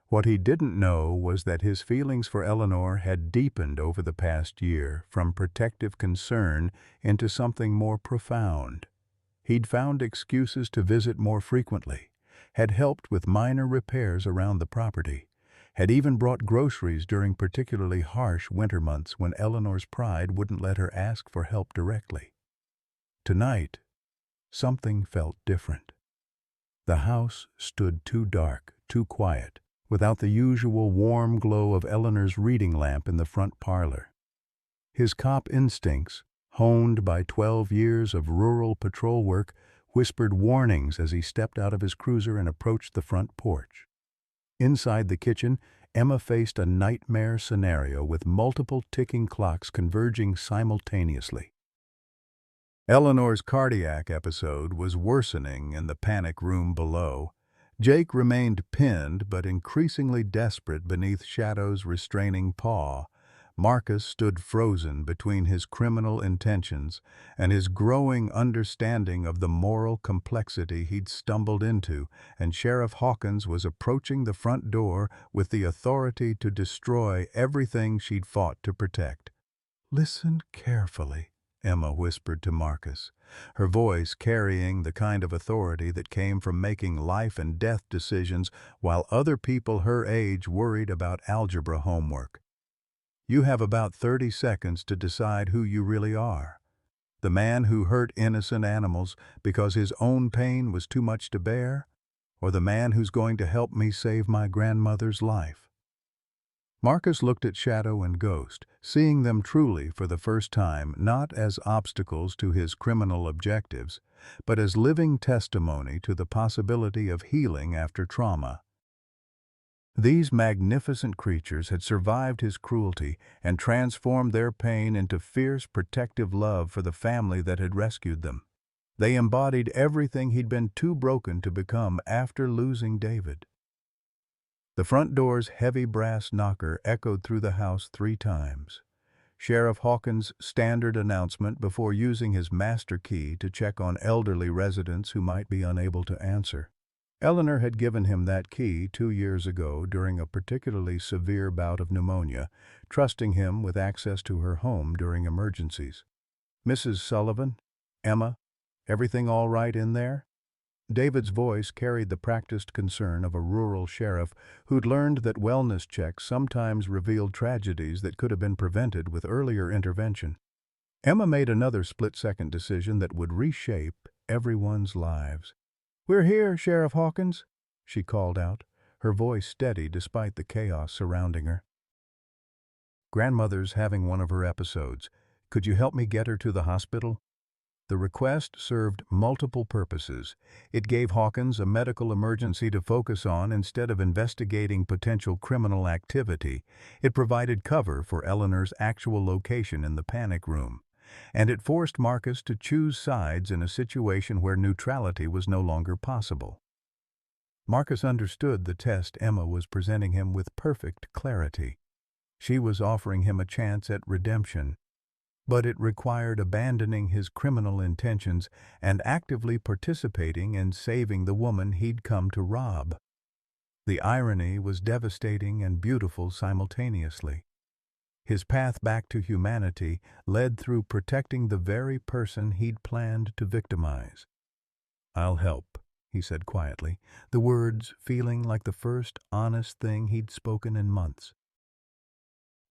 S1: What he didn't know was that his feelings for Eleanor had deepened over the past year, from protective concern into something more profound. He'd found excuses to visit more frequently, had helped with minor repairs around the property, had even brought groceries during particularly harsh winter months when Eleanor's pride wouldn't let her ask for help directly. Tonight, something felt different. The house stood too dark, too quiet, without the usual warm glow of Eleanor's reading lamp in the front parlor. His cop instincts, honed by 12 years of rural patrol work, whispered warnings as he stepped out of his cruiser and approached the front porch. Inside the kitchen, Emma faced a nightmare scenario with multiple ticking clocks converging simultaneously. Eleanor's cardiac episode was worsening in the panic room below. Jake remained pinned but increasingly desperate beneath Shadow's restraining paw. Marcus stood frozen between his criminal intentions and his growing understanding of the moral complexity he'd stumbled into, and Sheriff Hawkins was approaching the front door with the authority to destroy everything she'd fought to protect. "Listen carefully," Emma whispered to Marcus, her voice carrying the kind of authority that came from making life and death decisions while other people her age worried about algebra homework. "You have about 30 seconds to decide who you really are. The man who hurt innocent animals because his own pain was too much to bear, or the man who's going to help me save my grandmother's life?" Marcus looked at Shadow and Ghost, seeing them truly for the first time not as obstacles to his criminal objectives, but as living testimony to the possibility of healing after trauma. These magnificent creatures had survived his cruelty and transformed their pain into fierce protective love for the family that had rescued them. They embodied everything he'd been too broken to become after losing David. The front door's heavy brass knocker echoed through the house 3 times. Sheriff Hawkins' standard announcement before using his master key to check on elderly residents who might be unable to answer. Eleanor had given him that key 2 years ago during a particularly severe bout of pneumonia, trusting him with access to her home during emergencies. "Mrs. Sullivan? Emma? Everything all right in there?" David's voice carried the practiced concern of a rural sheriff who'd learned that wellness checks sometimes revealed tragedies that could have been prevented with earlier intervention. Emma made another split-second decision that would reshape everyone's lives. "We're here, Sheriff Hawkins," she called out, her voice steady despite the chaos surrounding her. "Grandmother's having one of her episodes. Could you help me get her to the hospital?" The request served multiple purposes. It gave Hawkins a medical emergency to focus on instead of investigating potential criminal activity. It provided cover for Eleanor's actual location in the panic room. And it forced Marcus to choose sides in a situation where neutrality was no longer possible. Marcus understood the test Emma was presenting him with perfect clarity. She was offering him a chance at redemption, but it required abandoning his criminal intentions and actively participating in saving the woman he'd come to rob. The irony was devastating and beautiful simultaneously. His path back to humanity led through protecting the very person he'd planned to victimize. "I'll help," he said quietly, the words feeling like the first honest thing he'd spoken in months.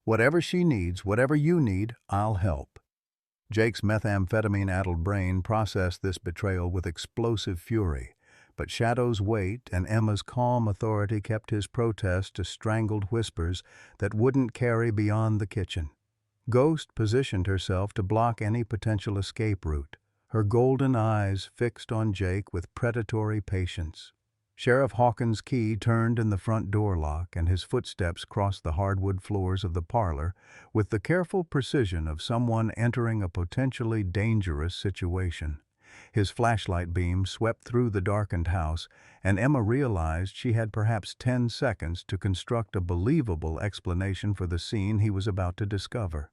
S1: "Whatever she needs, whatever you need, I'll help." Jake's methamphetamine-addled brain processed this betrayal with explosive fury, but Shadow's weight and Emma's calm authority kept his protest to strangled whispers that wouldn't carry beyond the kitchen. Ghost positioned herself to block any potential escape route, her golden eyes fixed on Jake with predatory patience. Sheriff Hawkins' key turned in the front door lock, and his footsteps crossed the hardwood floors of the parlor with the careful precision of someone entering a potentially dangerous situation. His flashlight beam swept through the darkened house, and Emma realized she had perhaps 10 seconds to construct a believable explanation for the scene he was about to discover.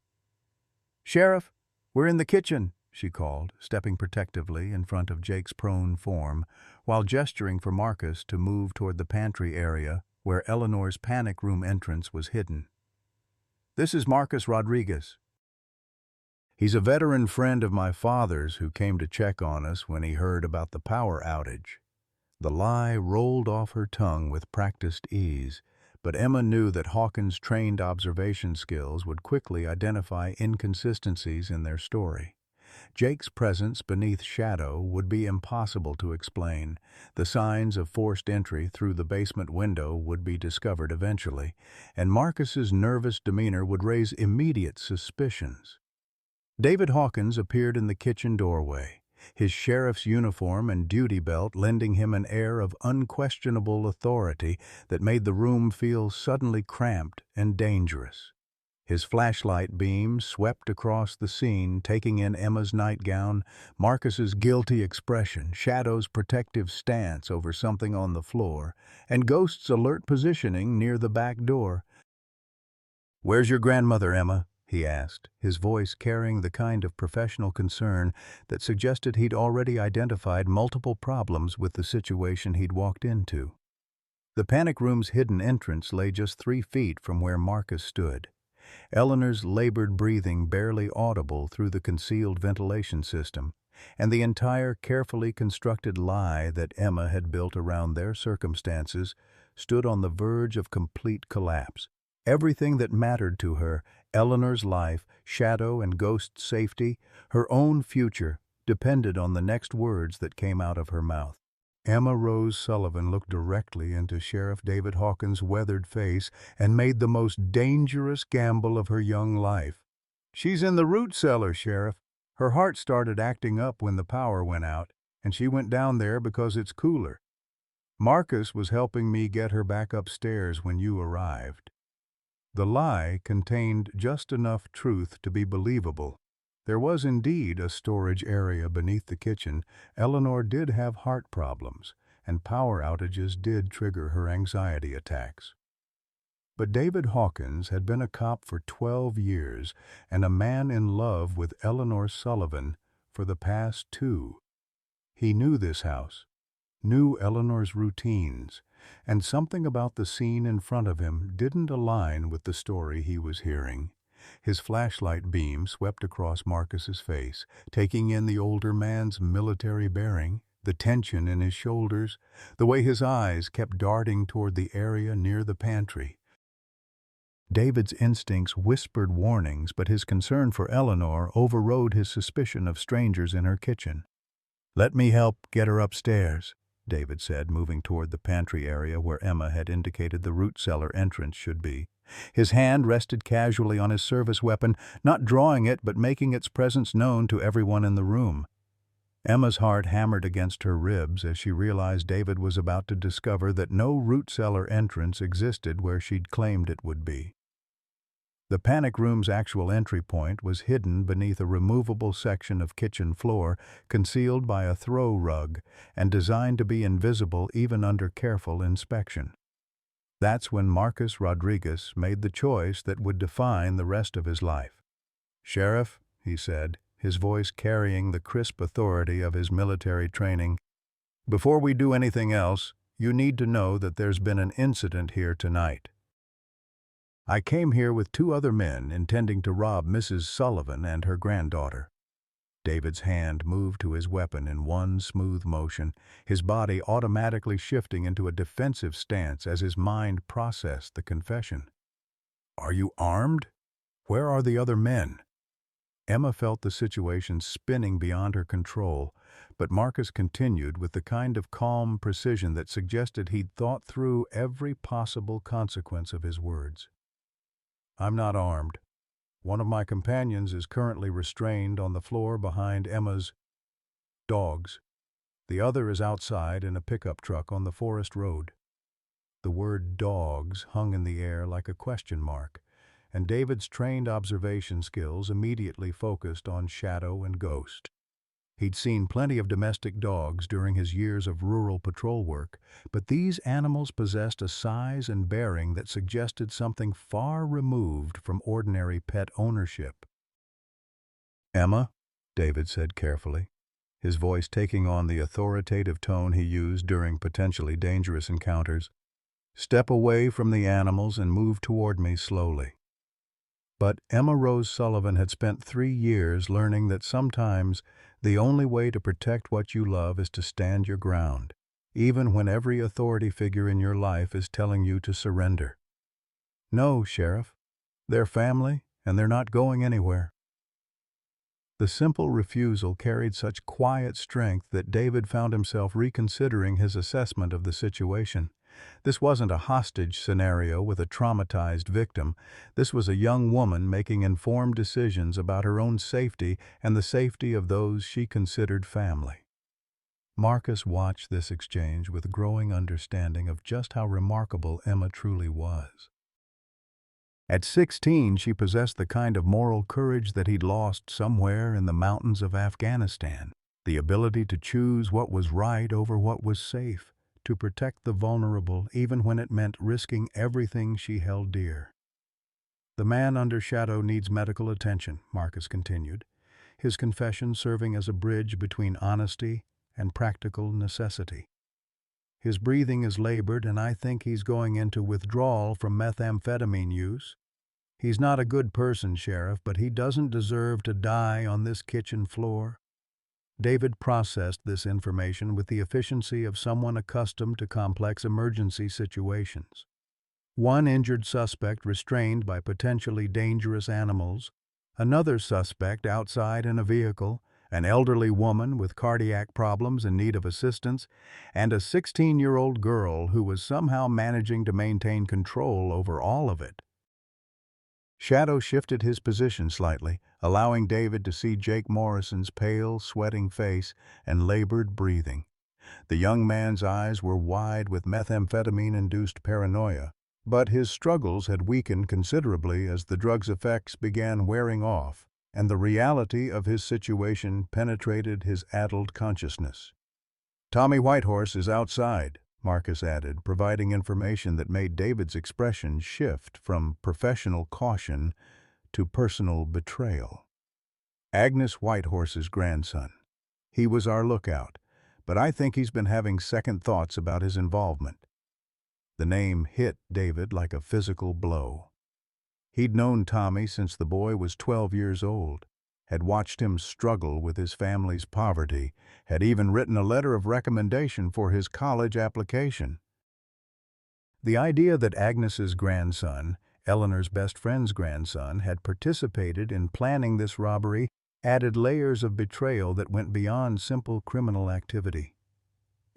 S1: "Sheriff, we're in the kitchen," she called, stepping protectively in front of Jake's prone form, while gesturing for Marcus to move toward the pantry area where Eleanor's panic room entrance was hidden. "This is Marcus Rodriguez. He's a veteran friend of my father's who came to check on us when he heard about the power outage." The lie rolled off her tongue with practiced ease, but Emma knew that Hawkins' trained observation skills would quickly identify inconsistencies in their story. Jake's presence beneath Shadow would be impossible to explain. The signs of forced entry through the basement window would be discovered eventually, and Marcus's nervous demeanor would raise immediate suspicions. David Hawkins appeared in the kitchen doorway, his sheriff's uniform and duty belt lending him an air of unquestionable authority that made the room feel suddenly cramped and dangerous. His flashlight beam swept across the scene, taking in Emma's nightgown, Marcus's guilty expression, Shadow's protective stance over something on the floor, and Ghost's alert positioning near the back door. "Where's your grandmother, Emma?" he asked, his voice carrying the kind of professional concern that suggested he'd already identified multiple problems with the situation he'd walked into. The panic room's hidden entrance lay just 3 feet from where Marcus stood, Eleanor's labored breathing barely audible through the concealed ventilation system, and the entire carefully constructed lie that Emma had built around their circumstances stood on the verge of complete collapse. Everything that mattered to her, Eleanor's life, Shadow and Ghost's safety, her own future, depended on the next words that came out of her mouth. Emma Rose Sullivan looked directly into Sheriff David Hawkins' weathered face and made the most dangerous gamble of her young life. "She's in the root cellar, Sheriff. Her heart started acting up when the power went out, and she went down there because it's cooler. Marcus was helping me get her back upstairs when you arrived." The lie contained just enough truth to be believable. There was indeed a storage area beneath the kitchen. Eleanor did have heart problems, and power outages did trigger her anxiety attacks. But David Hawkins had been a cop for 12 years and a man in love with Eleanor Sullivan for the past 2. He knew this house, knew Eleanor's routines, and something about the scene in front of him didn't align with the story he was hearing. His flashlight beam swept across Marcus's face, taking in the older man's military bearing, the tension in his shoulders, the way his eyes kept darting toward the area near the pantry. David's instincts whispered warnings, but his concern for Eleanor overrode his suspicion of strangers in her kitchen. "Let me help get her upstairs," David said, moving toward the pantry area where Emma had indicated the root cellar entrance should be. His hand rested casually on his service weapon, not drawing it but making its presence known to everyone in the room. Emma's heart hammered against her ribs as she realized David was about to discover that no root cellar entrance existed where she'd claimed it would be. The panic room's actual entry point was hidden beneath a removable section of kitchen floor, concealed by a throw rug, and designed to be invisible even under careful inspection. That's when Marcus Rodriguez made the choice that would define the rest of his life. "Sheriff," he said, his voice carrying the crisp authority of his military training, "before we do anything else, you need to know that there's been an incident here tonight. I came here with 2 other men intending to rob Mrs. Sullivan and her granddaughter." David's hand moved to his weapon in one smooth motion, his body automatically shifting into a defensive stance as his mind processed the confession. "Are you armed? Where are the other men?" Emma felt the situation spinning beyond her control, but Marcus continued with the kind of calm precision that suggested he'd thought through every possible consequence of his words. "I'm not armed. One of my companions is currently restrained on the floor behind Emma's dogs. The other is outside in a pickup truck on the forest road." The word dogs hung in the air like a question mark, and David's trained observation skills immediately focused on shadow and ghost. He'd seen plenty of domestic dogs during his years of rural patrol work, but these animals possessed a size and bearing that suggested something far removed from ordinary pet ownership. "Emma," David said carefully, his voice taking on the authoritative tone he used during potentially dangerous encounters, "step away from the animals and move toward me slowly." But Emma Rose Sullivan had spent 3 years learning that sometimes the only way to protect what you love is to stand your ground, even when every authority figure in your life is telling you to surrender. "No, Sheriff. They're family, and they're not going anywhere." The simple refusal carried such quiet strength that David found himself reconsidering his assessment of the situation. This wasn't a hostage scenario with a traumatized victim. This was a young woman making informed decisions about her own safety and the safety of those she considered family. Marcus watched this exchange with growing understanding of just how remarkable Emma truly was. At 16, she possessed the kind of moral courage that he'd lost somewhere in the mountains of Afghanistan, the ability to choose what was right over what was safe, to protect the vulnerable even when it meant risking everything she held dear. "The man under shadow needs medical attention," Marcus continued, his confession serving as a bridge between honesty and practical necessity. "His breathing is labored, and I think he's going into withdrawal from methamphetamine use. He's not a good person, Sheriff, but he doesn't deserve to die on this kitchen floor." David processed this information with the efficiency of someone accustomed to complex emergency situations. One injured suspect restrained by potentially dangerous animals, another suspect outside in a vehicle, an elderly woman with cardiac problems in need of assistance, and a 16-year-old girl who was somehow managing to maintain control over all of it. Shadow shifted his position slightly, allowing David to see Jake Morrison's pale, sweating face and labored breathing. The young man's eyes were wide with methamphetamine-induced paranoia, but his struggles had weakened considerably as the drug's effects began wearing off, and the reality of his situation penetrated his addled consciousness. "Tommy Whitehorse is outside," Marcus added, providing information that made David's expression shift from professional caution to personal betrayal. "Agnes Whitehorse's grandson. He was our lookout, but I think he's been having second thoughts about his involvement." The name hit David like a physical blow. He'd known Tommy since the boy was 12 years old, had watched him struggle with his family's poverty, had even written a letter of recommendation for his college application. The idea that Agnes's grandson, Eleanor's best friend's grandson, had participated in planning this robbery added layers of betrayal that went beyond simple criminal activity.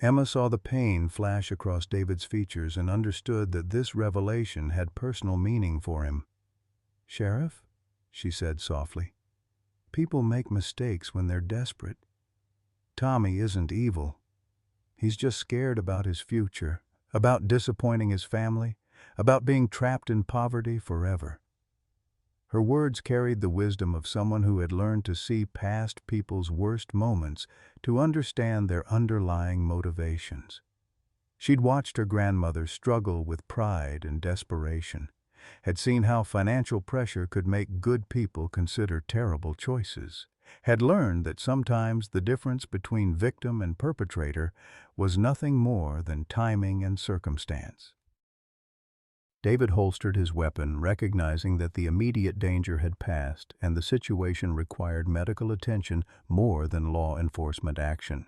S1: Emma saw the pain flash across David's features and understood that this revelation had personal meaning for him. "Sheriff," she said softly, "people make mistakes when they're desperate. Tommy isn't evil. He's just scared about his future, about disappointing his family, about being trapped in poverty forever." Her words carried the wisdom of someone who had learned to see past people's worst moments to understand their underlying motivations. She'd watched her grandmother struggle with pride and desperation, had seen how financial pressure could make good people consider terrible choices, had learned that sometimes the difference between victim and perpetrator was nothing more than timing and circumstance. David holstered his weapon, recognizing that the immediate danger had passed and the situation required medical attention more than law enforcement action.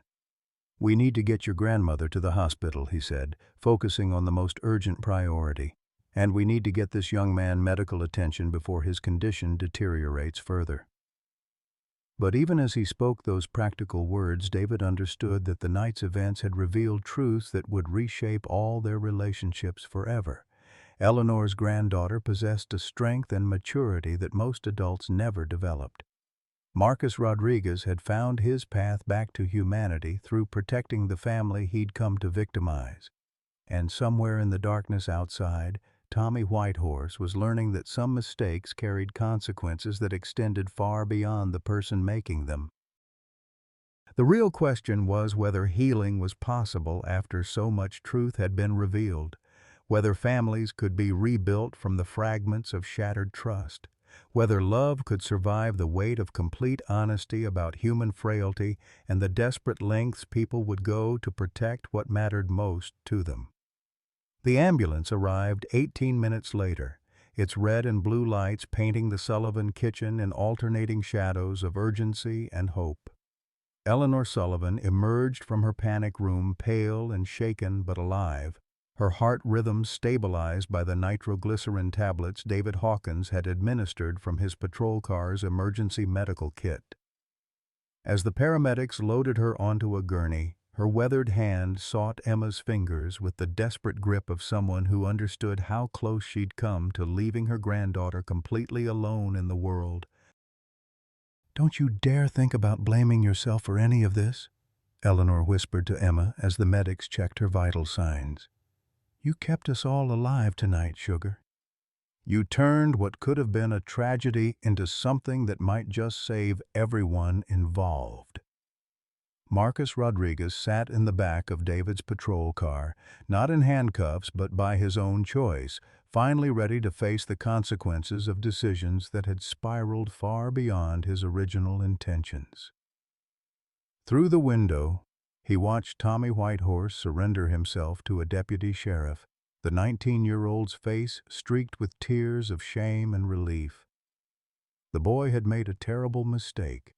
S1: "We need to get your grandmother to the hospital," he said, focusing on the most urgent priority. "And we need to get this young man medical attention before his condition deteriorates further." But even as he spoke those practical words, David understood that the night's events had revealed truths that would reshape all their relationships forever. Eleanor's granddaughter possessed a strength and maturity that most adults never developed. Marcus Rodriguez had found his path back to humanity through protecting the family he'd come to victimize. And somewhere in the darkness outside, Tommy Whitehorse was learning that some mistakes carried consequences that extended far beyond the person making them. The real question was whether healing was possible after so much truth had been revealed, whether families could be rebuilt from the fragments of shattered trust, whether love could survive the weight of complete honesty about human frailty and the desperate lengths people would go to protect what mattered most to them. The ambulance arrived 18 minutes later, its red and blue lights painting the Sullivan kitchen in alternating shadows of urgency and hope. Eleanor Sullivan emerged from her panic room pale and shaken but alive, her heart rhythm stabilized by the nitroglycerin tablets David Hawkins had administered from his patrol car's emergency medical kit. As the paramedics loaded her onto a gurney, her weathered hand sought Emma's fingers with the desperate grip of someone who understood how close she'd come to leaving her granddaughter completely alone in the world. "Don't you dare think about blaming yourself for any of this," Eleanor whispered to Emma as the medics checked her vital signs. "You kept us all alive tonight, sugar. You turned what could have been a tragedy into something that might just save everyone involved." Marcus Rodriguez sat in the back of David's patrol car, not in handcuffs but by his own choice, finally ready to face the consequences of decisions that had spiraled far beyond his original intentions. Through the window, he watched Tommy Whitehorse surrender himself to a deputy sheriff, the 19-year-old's face streaked with tears of shame and relief. The boy had made a terrible mistake,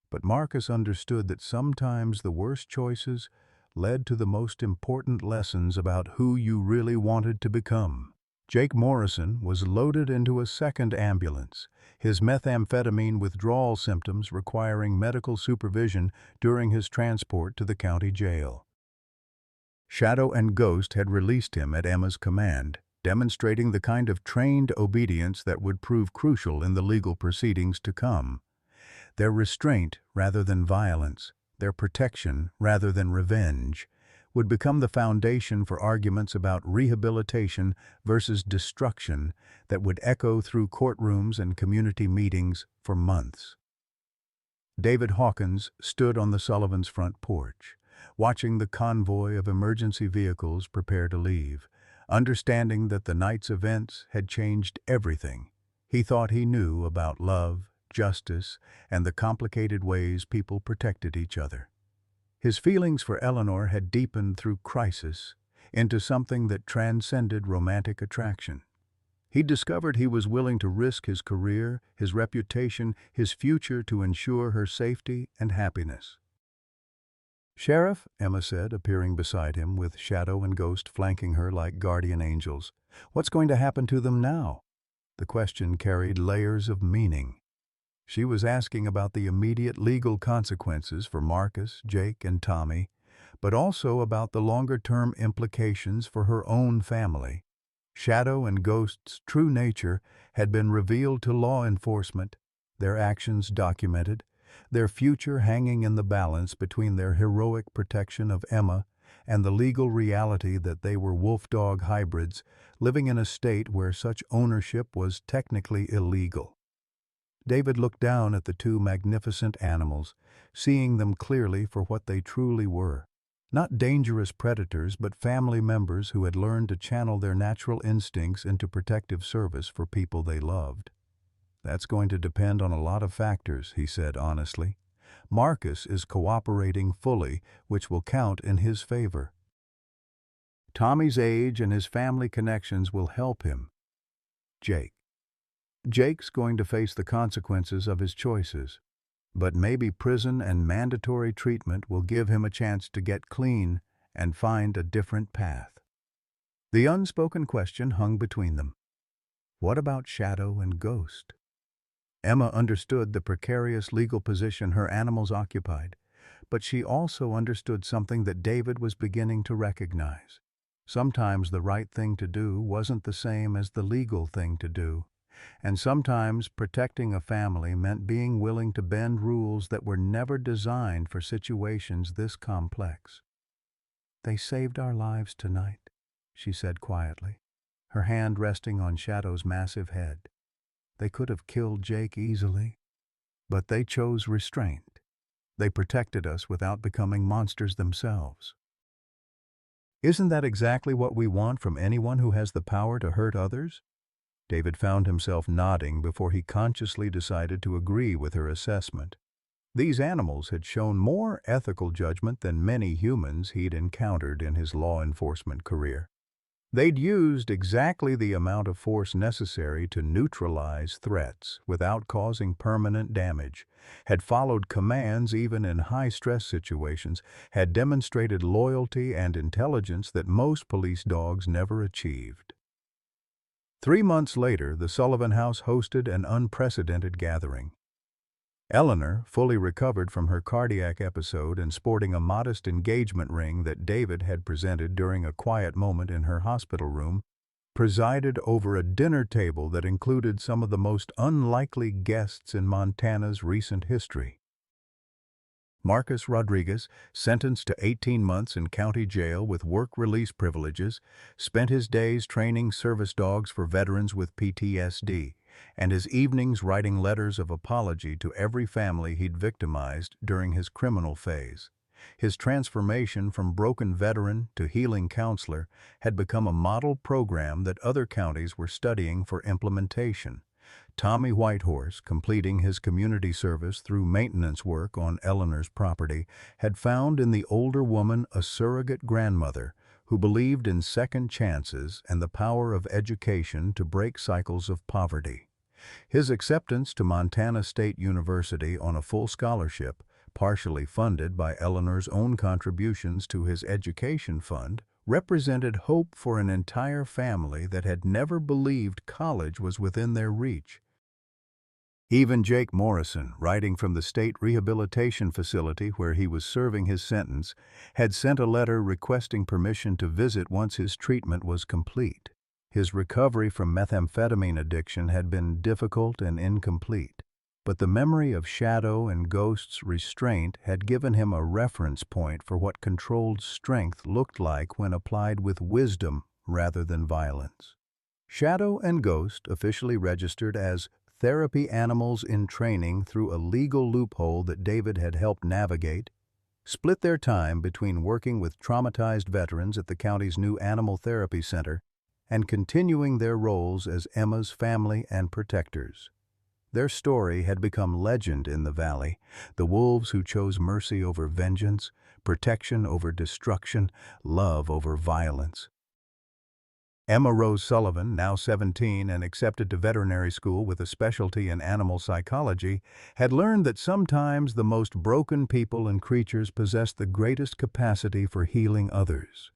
S1: but Marcus understood that sometimes the worst choices led to the most important lessons about who you really wanted to become. Jake Morrison was loaded into a second ambulance, his methamphetamine withdrawal symptoms requiring medical supervision during his transport to the county jail. Shadow and Ghost had released him at Emma's command, demonstrating the kind of trained obedience that would prove crucial in the legal proceedings to come. Their restraint rather than violence, their protection rather than revenge, would become the foundation for arguments about rehabilitation versus destruction that would echo through courtrooms and community meetings for months. David Hawkins stood on the Sullivans' front porch, watching the convoy of emergency vehicles prepare to leave, understanding that the night's events had changed everything he thought he knew about love, justice, and the complicated ways people protected each other. His feelings for Eleanor had deepened through crisis into something that transcended romantic attraction. He discovered he was willing to risk his career, his reputation, his future to ensure her safety and happiness. "Sheriff," Emma said, appearing beside him with Shadow and Ghost flanking her like guardian angels, "what's going to happen to them now?" The question carried layers of meaning. She was asking about the immediate legal consequences for Marcus, Jake, and Tommy, but also about the longer-term implications for her own family. Shadow and Ghost's true nature had been revealed to law enforcement, their actions documented, their future hanging in the balance between their heroic protection of Emma and the legal reality that they were wolf-dog hybrids living in a state where such ownership was technically illegal. David looked down at the two magnificent animals, seeing them clearly for what they truly were. Not dangerous predators, but family members who had learned to channel their natural instincts into protective service for people they loved. "That's going to depend on a lot of factors," he said honestly. "Marcus is cooperating fully, which will count in his favor. Tommy's age and his family connections will help him. Jake's going to face the consequences of his choices, but maybe prison and mandatory treatment will give him a chance to get clean and find a different path." The unspoken question hung between them. What about Shadow and Ghost? Emma understood the precarious legal position her animals occupied, but she also understood something that David was beginning to recognize. Sometimes the right thing to do wasn't the same as the legal thing to do. And sometimes protecting a family meant being willing to bend rules that were never designed for situations this complex. "They saved our lives tonight," she said quietly, her hand resting on Shadow's massive head. "They could have killed Jake easily, but they chose restraint. They protected us without becoming monsters themselves." Isn't that exactly what we want from anyone who has the power to hurt others? David found himself nodding before he consciously decided to agree with her assessment. These animals had shown more ethical judgment than many humans he'd encountered in his law enforcement career. They'd used exactly the amount of force necessary to neutralize threats without causing permanent damage, had followed commands even in high-stress situations, had demonstrated loyalty and intelligence that most police dogs never achieved. 3 months later, the Sullivan house hosted an unprecedented gathering. Eleanor, fully recovered from her cardiac episode and sporting a modest engagement ring that David had presented during a quiet moment in her hospital room, presided over a dinner table that included some of the most unlikely guests in Montana's recent history. Marcus Rodriguez, sentenced to 18 months in county jail with work release privileges, spent his days training service dogs for veterans with PTSD, and his evenings writing letters of apology to every family he'd victimized during his criminal phase. His transformation from broken veteran to healing counselor had become a model program that other counties were studying for implementation. Tommy Whitehorse, completing his community service through maintenance work on Eleanor's property, had found in the older woman a surrogate grandmother who believed in second chances and the power of education to break cycles of poverty. His acceptance to Montana State University on a full scholarship, partially funded by Eleanor's own contributions to his education fund, represented hope for an entire family that had never believed college was within their reach. Even Jake Morrison, writing from the state rehabilitation facility where he was serving his sentence, had sent a letter requesting permission to visit once his treatment was complete. His recovery from methamphetamine addiction had been difficult and incomplete, but the memory of Shadow and Ghost's restraint had given him a reference point for what controlled strength looked like when applied with wisdom rather than violence. Shadow and Ghost, officially registered as therapy animals in training through a legal loophole that David had helped navigate, split their time between working with traumatized veterans at the county's new animal therapy center and continuing their roles as Emma's family and protectors. Their story had become legend in the valley, the wolves who chose mercy over vengeance, protection over destruction, love over violence. Emma Rose Sullivan, now 17 and accepted to veterinary school with a specialty in animal psychology, had learned that sometimes the most broken people and creatures possess the greatest capacity for healing others.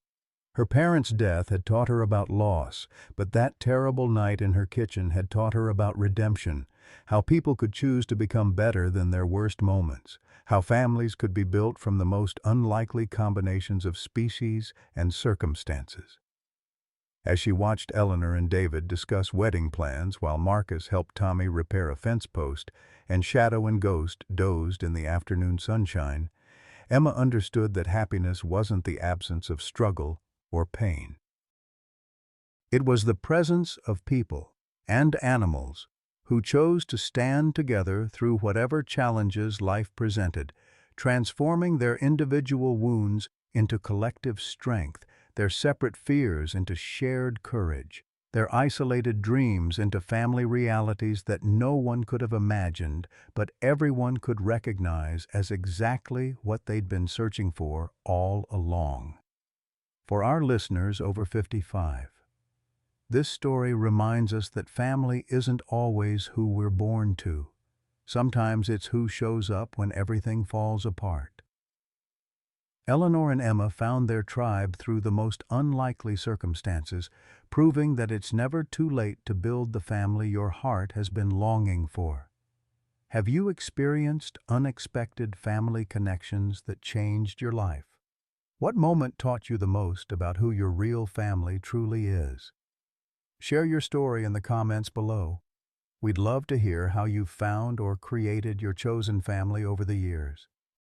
S1: Her parents' death had taught her about loss, but that terrible night in her kitchen had taught her about redemption, how people could choose to become better than their worst moments, how families could be built from the most unlikely combinations of species and circumstances. As she watched Eleanor and David discuss wedding plans while Marcus helped Tommy repair a fence post and Shadow and Ghost dozed in the afternoon sunshine, Emma understood that happiness wasn't the absence of struggle or pain. It was the presence of people and animals who chose to stand together through whatever challenges life presented, transforming their individual wounds into collective strength, their separate fears into shared courage, their isolated dreams into family realities that no one could have imagined, but everyone could recognize as exactly what they'd been searching for all along. For our listeners over 55, this story reminds us that family isn't always who we're born to. Sometimes it's who shows up when everything falls apart. Eleanor and Emma found their tribe through the most unlikely circumstances, proving that it's never too late to build the family your heart has been longing for. Have you experienced unexpected family connections that changed your life? What moment taught you the most about who your real family truly is? Share your story in the comments below. We'd love to hear how you've found or created your chosen family over the years.